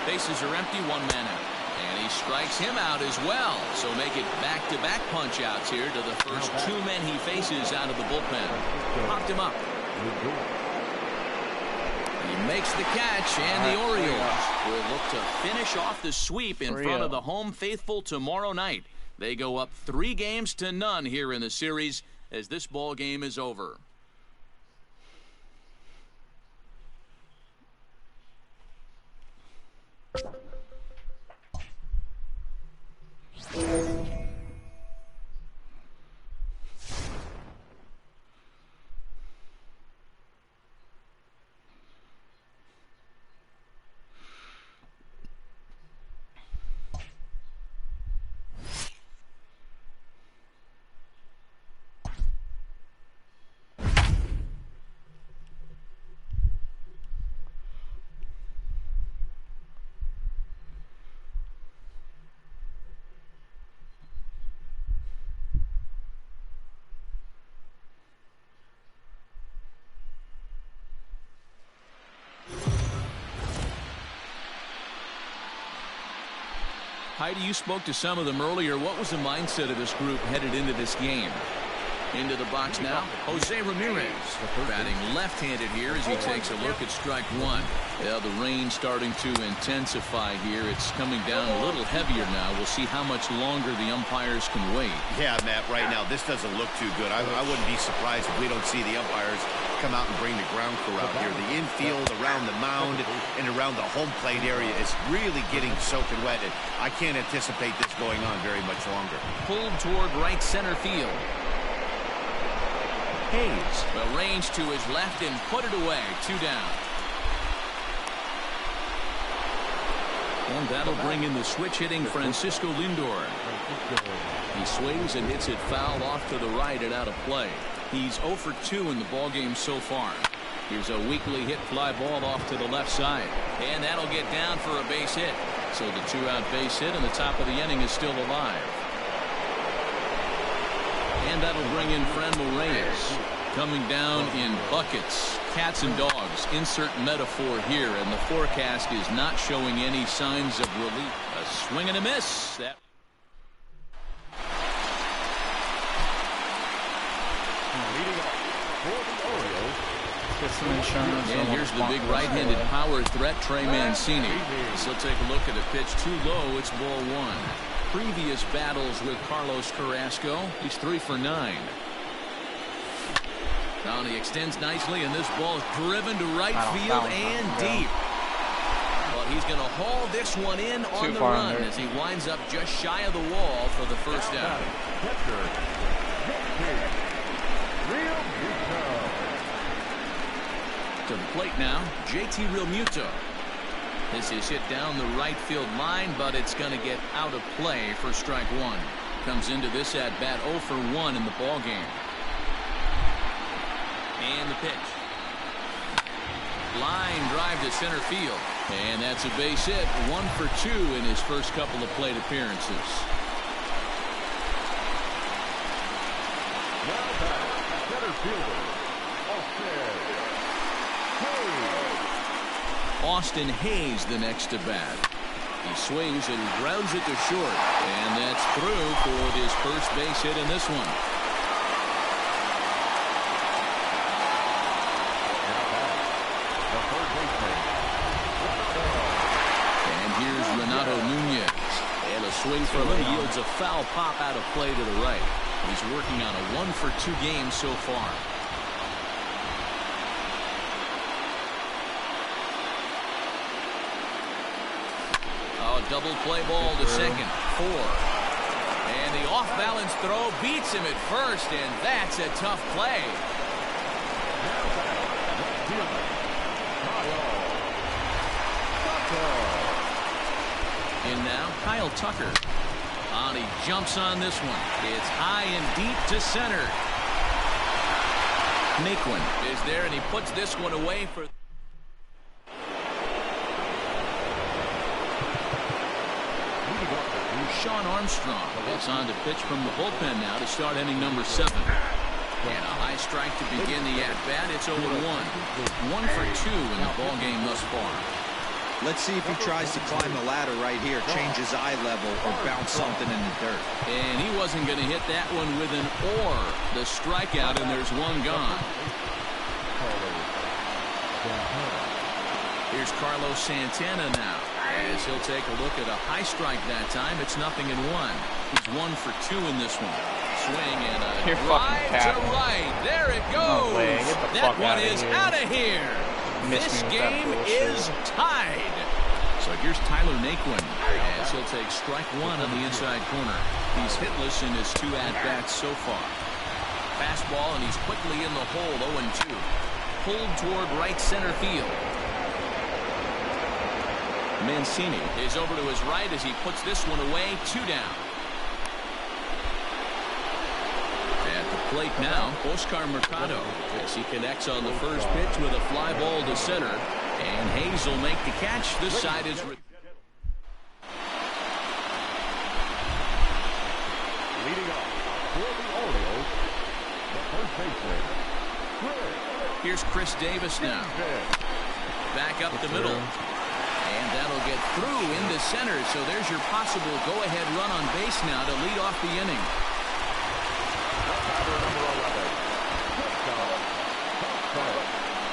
Bases are empty, 1 man out. And he strikes him out as well. So make it back-to-back punch-outs here to the first 2 men he faces out of the bullpen. Popped him up. He makes the catch, and the Orioles will look to finish off the sweep in front of the home faithful tomorrow night. They go up 3-0 here in the series as this ball game is over. Heidi, you spoke to some of them earlier. What was the mindset of this group headed into this game? Into the box now, Jose Ramirez batting left-handed here as he takes a look at strike 1. Yeah, the rain starting to intensify here. It's coming down a little heavier now. We'll see how much longer the umpires can wait. Yeah, Matt, right now this doesn't look too good. I wouldn't be surprised if we don't see the umpires come out and bring the ground crew out here. The infield, around the mound, and around the home plate area is really getting soaking wet. And I can't anticipate this going on very much longer. Pulled toward right center field. Hayes will range to his left and put it away. 2 down. And that'll bring in the switch-hitting Francisco Lindor. He swings and hits it foul off to the right and out of play. He's 0 for 2 in the ballgame so far. Here's a weakly hit fly ball off to the left side. And that'll get down for a base hit. So the 2-out base hit and the top of the inning is still alive. And that'll bring in Franmil Reyes. Coming down in buckets. Cats and dogs. Insert metaphor here. And the forecast is not showing any signs of relief. A swing and a miss. That Leading off for the Orioles. Get some insurance. And here's the big right-handed power threat, Trey Mancini. So let's take a look at a pitch too low. It's ball 1. Previous battles with Carlos Carrasco, he's 3 for 9. Now he extends nicely, and this ball is driven to right field and deep. But he's going to haul this one in on the run as he winds up just shy of the wall for the first out. To the plate now, JT Realmuto. This is hit down the right field line, but it's going to get out of play for strike 1. Comes into this at bat 0 for 1 in the ball game. And the pitch. Line drive to center field. And that's a base hit. 1 for 2 in his first couple of plate appearances. Now back, center fielder, Austin Hayes the next to bat. He swings and grounds it to short. And that's through for his first base hit in this one. Swing from him yields a foul pop out of play to the right. He's working on a 1 for 2 game so far. Oh, double play ball to second. 4. And the off-balance throw beats him at first, and that's a tough play. In now, Kyle Tucker. And he jumps on this one. It's high and deep to center. Naquin is there, and he puts this one away for... Sean Armstrong is on to pitch from the bullpen now to start inning number 7. And a high strike to begin the at-bat. It's 0-1. 1 for 2 in the ballgame thus far. Let's see if he tries to climb the ladder right here, change his eye level, or bounce something in the dirt. And he wasn't going to hit that one with an or. The strikeout, and there's one gone. Here's Carlos Santana now, as he'll take a look at a high strike that time. It's 0-1. He's 1 for 2 in this one. Swing and a drive to right. There it goes. That one is out of here. This game is tied. So here's Tyler Naquin as he'll take strike 1 on the inside corner. He's hitless in his 2 at-bats so far. Fastball, and he's quickly in the hole. 0-2. Pulled toward right center field. Mancini is over to his right as he puts this one away. 2 down. Plate now, Oscar Mercado, as he connects on the first pitch with a fly ball to center, and Hayes will make the catch. This side is leading off for the Orioles, the first baseman. Here's Chris Davis now, back up the middle, and that'll get through into center. So there's your possible go-ahead run on base now to lead off the inning.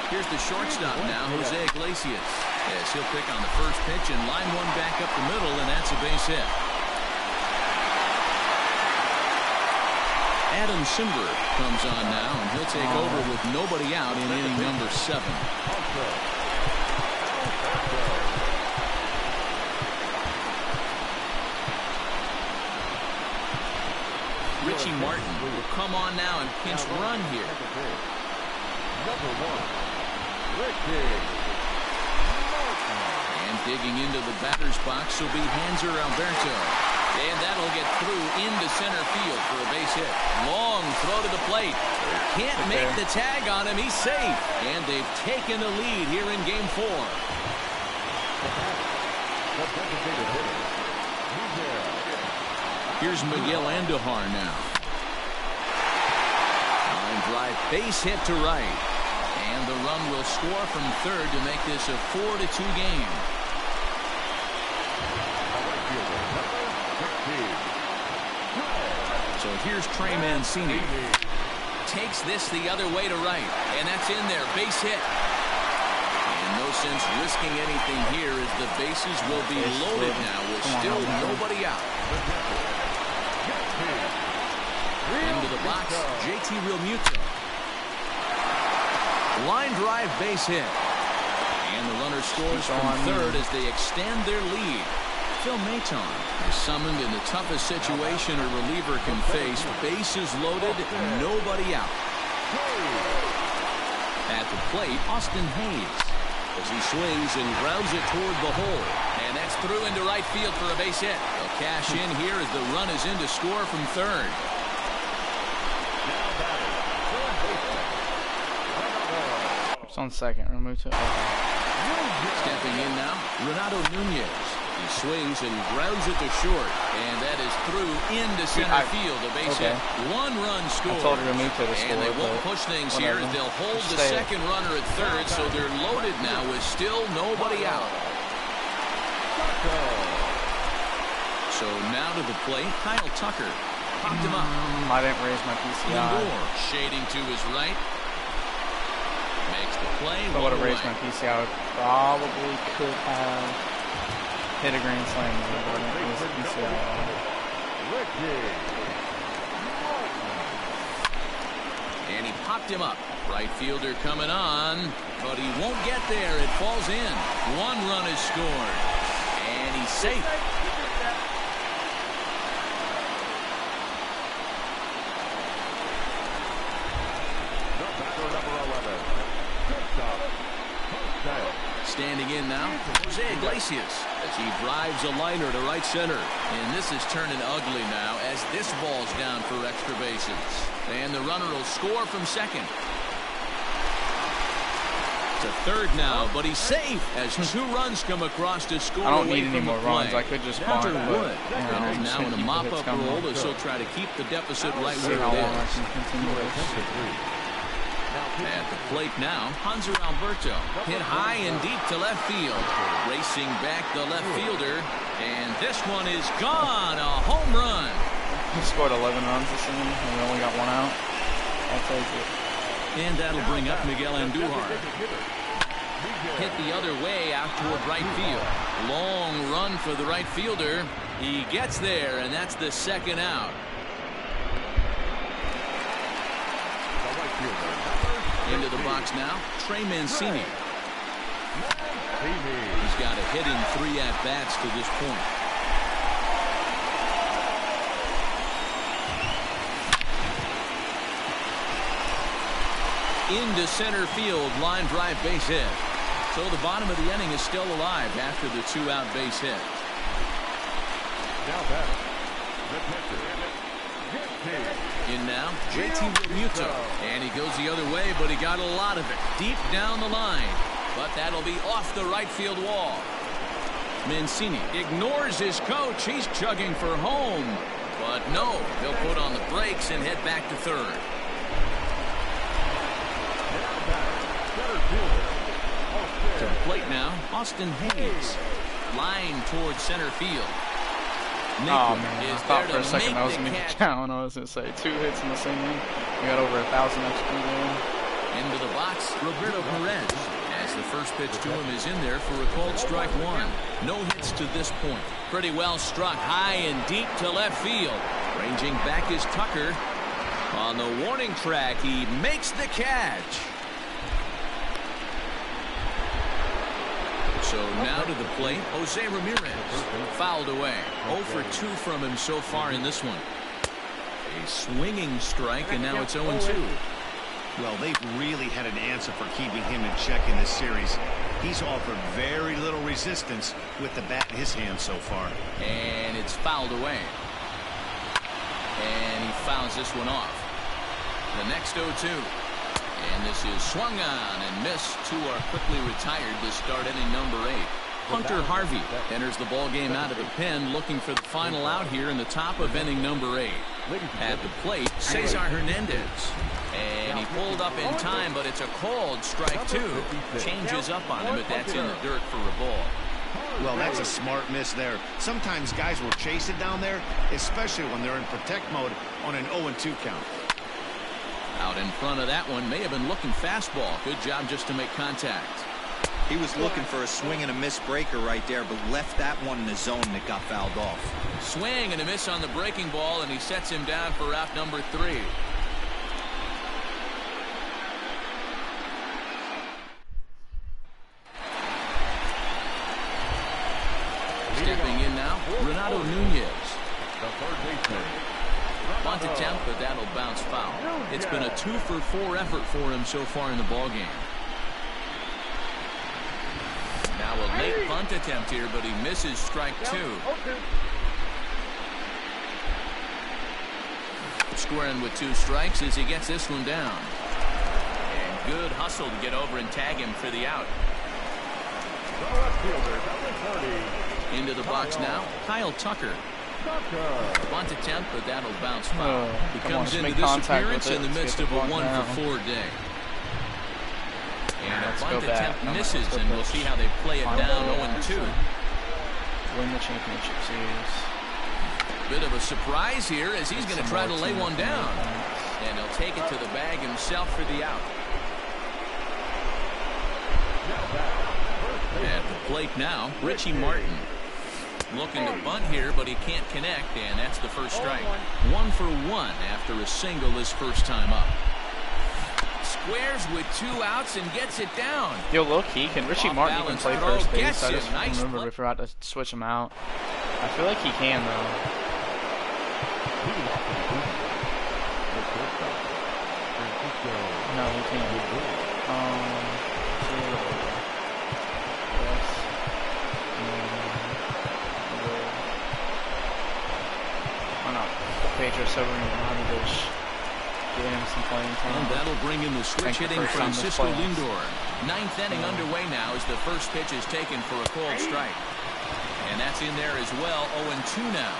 Here's the shortstop now, Jose Iglesias, as he'll pick on the first pitch and line one back up the middle, and that's a base hit. Adam Simber comes on now, and he'll take over with nobody out in inning number 7. Richie Martin will come on now and pinch run here. Number 1. And digging into the batter's box will be Hanser Alberto. And that'll get through into center field for a base hit. Long throw to the plate. Can't make the tag on him. He's safe. And they've taken the lead here in game 4. Here's Miguel Andujar now. Line drive, base hit to right. And the run will score from third to make this a 4-2 game. So here's Trey Mancini. Takes this the other way to right. And that's in there. Base hit. And no sense risking anything here as the bases will be loaded now with still nobody out. Into the box, JT Realmuto. Line drive, base hit. And the runner scores from third as they extend their lead. Phil Maton is summoned in the toughest situation a reliever can face. Bases loaded, nobody out. At the plate, Austin Hayes, as he swings and grounds it toward the hole. And that's through into right field for a base hit. They'll cash in here as the run is in to score from third. It's on second. Remove to. Stepping in now, Renato Nunez. He swings and grounds it to short, and that is through into center field. A base hit. 1 run score. I told Remito to score. And they won't push things here. They'll hold the second runner at third, so they're loaded now with still nobody out. So now to the plate, Kyle Tucker. Popped him up. I didn't raise my PCI. Lindor shading to his right. Makes the play. If I would have raised my PCI, I probably could have hit a grand slam there, but I didn't raise the PCI. And he popped him up. Right fielder coming on, but he won't get there. It falls in. 1 run is scored. And he's safe. Standing in now, Jose Iglesias, as he drives a liner to right center. And this is turning ugly now as this ball's down for extra bases. And the runner will score from second. To third now, but he's safe as 2 runs come across to score. I don't need any more runs. I could just bunt. Wood. Runners now in a mop-up role to still try to keep the deficit right where it is. At the plate now, Hanser Alberto hit high and deep to left field. Racing back the left fielder, and this one is gone. A home run. He scored 11 runs this inning, and we only got 1 out. I'll take it. And that'll bring up Miguel Andujar. Hit the other way out toward right field. Long run for the right fielder. He gets there, and that's the second out. Into the box now, Trey Mancini. He's got a hit in 3 at-bats to this point. Into center field, line drive base hit. So the bottom of the inning is still alive after the 2-out base hit. Now back, the pitcher. In now, JT Realmuto. And he goes the other way, but he got a lot of it deep down the line. But that'll be off the right field wall. Mancini ignores his coach. He's chugging for home. But no, he'll put on the brakes and head back to third. To the plate now, Austin Hayes. Line towards center field. Oh man, I thought for a second that was going to be count. I was going to say 2 hits in the same inning. We got over 1,000 XP there. Into the box, Roberto Perez. As the first pitch to him is in there for a called strike 1. No hits to this point. Pretty well struck high and deep to left field. Ranging back is Tucker. On the warning track, he makes the catch. So now to the plate, Jose Ramirez. Fouled away. 0 for 2 from him so far in this one. A swinging strike, and now it's 0-2. Well, they've really had an answer for keeping him in check in this series. He's offered very little resistance with the bat in his hand so far. And it's fouled away. And he fouls this one off. The next 0-2. And this is swung on and missed. 2 are quickly retired to start inning number 8. Hunter Harvey enters the ball game out of the pen, looking for the final out here in the top of inning number 8. At the plate, Cesar Hernandez. And he pulled up in time, but it's a called strike 2. Changes up on him, but that's in the dirt for a ball. Well, that's a smart miss there. Sometimes guys will chase it down there, especially when they're in protect mode on an 0-2 count. Out in front of that one, may have been looking fastball. Good job just to make contact. He was looking for a swing and a miss breaker right there, but left that one in the zone that got fouled off. Swing and a miss on the breaking ball, and he sets him down for out number 3. Stepping in now, Renato Nunez. The third baseman. Bunt attempt, but that'll bounce foul. It's been a 2 for 4 effort for him so far in the ball game. Now a late bunt attempt here, but he misses strike 2. Squaring with 2 strikes as he gets this one down. And Good hustle to get over and tag him for the out. The left fielder, number 30. Into the box now, Kyle Tucker. Bunt attempt, but that'll bounce foul. He comes into this appearance in the midst of a 1-for-4 day. And a bunt attempt misses, and we'll see how they play it down 0-2. Win the championship series. Bit of a surprise here as he's going to try to lay one down. And he'll take it to the bag himself for the out. At the plate now, Richie Martin. Looking to bunt here, but he can't connect, and that's the first strike. 1 for 1 after a single his first time up. Squares with 2 outs and gets it down. Yo, low-key, can Richie Martin even play first base? I just remember we forgot to switch him out. I feel like he can, though. No, he can't. Pedro Severino, giving him some playing time. And that'll bring in the switch hitting Francisco Lindor. 9th inning underway now as the first pitch is taken for a cold strike. And that's in there as well, 0-2 now.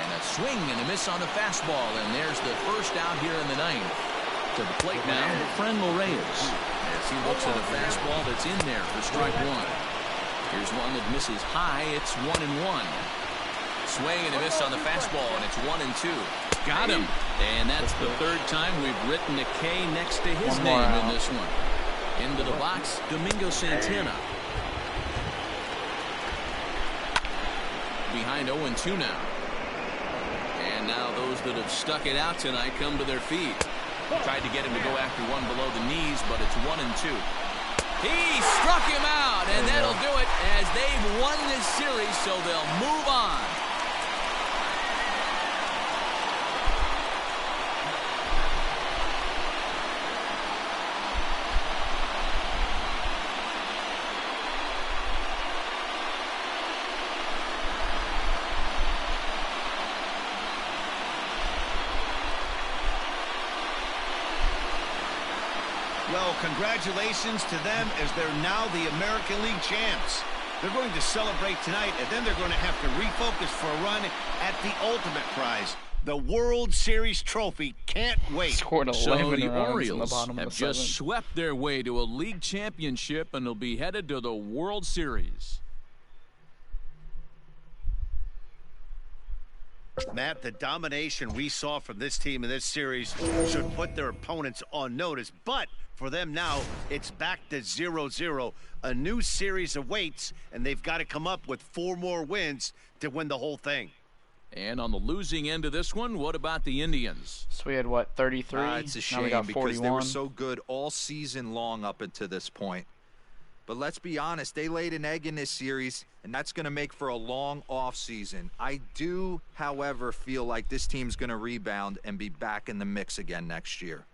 And a swing and a miss on the fastball, and there's the first out here in the 9th. To the plate now, Franmil Reyes. As he looks at a fastball that's in there for strike 1. Here's one that misses high, it's 1-1. Swing and a miss on the fastball, and it's 1-2. Got him. And that's the 3rd time we've written a K next to his name in this one. Into the box, Domingo Santana. Behind 0-2 now. And now those that have stuck it out tonight come to their feet. Tried to get him to go after one below the knees, but it's 1-2. He struck him out, and that'll do it as they've won this series, so they'll move on. Well, congratulations to them as they're now the American League champs. They're going to celebrate tonight, and then they're going to have to refocus for a run at the ultimate prize, the World Series trophy. Can't wait. Scored 11 so the runs Orioles in the bottom have of the just swept their way to a league championship, and they'll be headed to the World Series. Matt, the domination we saw from this team in this series should put their opponents on notice, but for them now, it's back to 0-0. A new series awaits, and they've got to come up with 4 more wins to win the whole thing. And on the losing end of this one, what about the Indians? So we had, what, 33? It's a shame now we got because 41. they were so good all season long up until this point. But let's be honest, they laid an egg in this series, and that's going to make for a long off season. I do, however, feel like this team's going to rebound and be back in the mix again next year.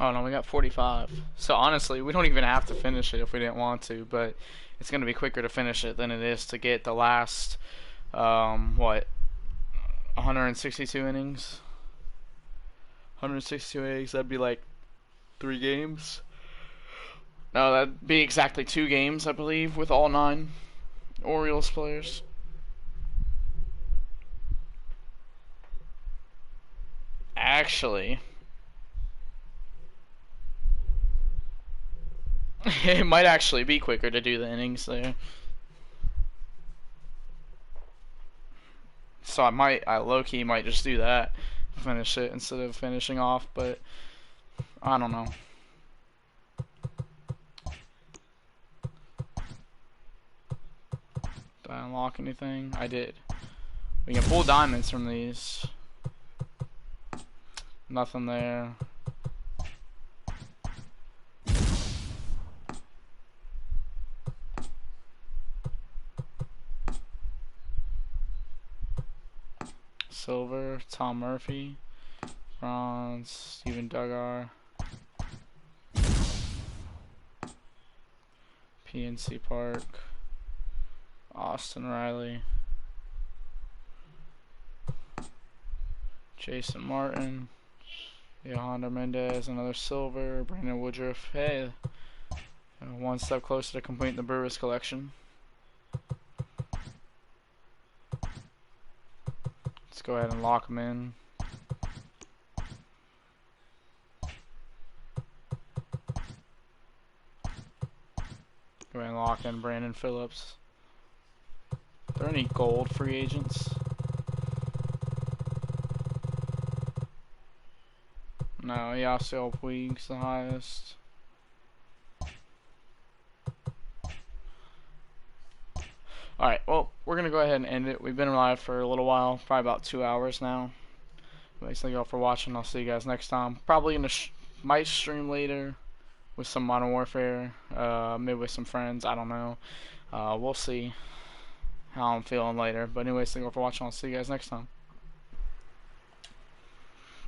Oh, no, we got 45. So, honestly, we don't even have to finish it if we didn't want to, but it's going to be quicker to finish it than it is to get the last, 162 innings? 162 innings, that'd be like 3 games? No, that'd be exactly 2 games, I believe, with all 9 Orioles players. Actually, it might actually be quicker to do the innings there. So I low-key might just do that, finish it instead of finishing off, but I don't know. Did I unlock anything? I did. We can pull diamonds from these. Nothing there. Silver, Tom Murphy. Bronze, Steven Duggar. PNC Park. Austin Riley. Jason Martin. Yohander Mendez, another silver. Brandon Woodruff. Hey, one step closer to completing the Brewers collection. Let's go ahead and lock them in. Go ahead and lock in Brandon Phillips. Are there any gold free agents? No, Yasiel Puig's the highest. Alright, well, we're going to go ahead and end it. We've been live for a little while, probably about 2 hours now. Thanks to y'all for watching. I'll see you guys next time. Probably gonna might stream later with some Modern Warfare, maybe with some friends. I don't know. We'll see how I'm feeling later. But anyways, thank you all for watching. I'll see you guys next time.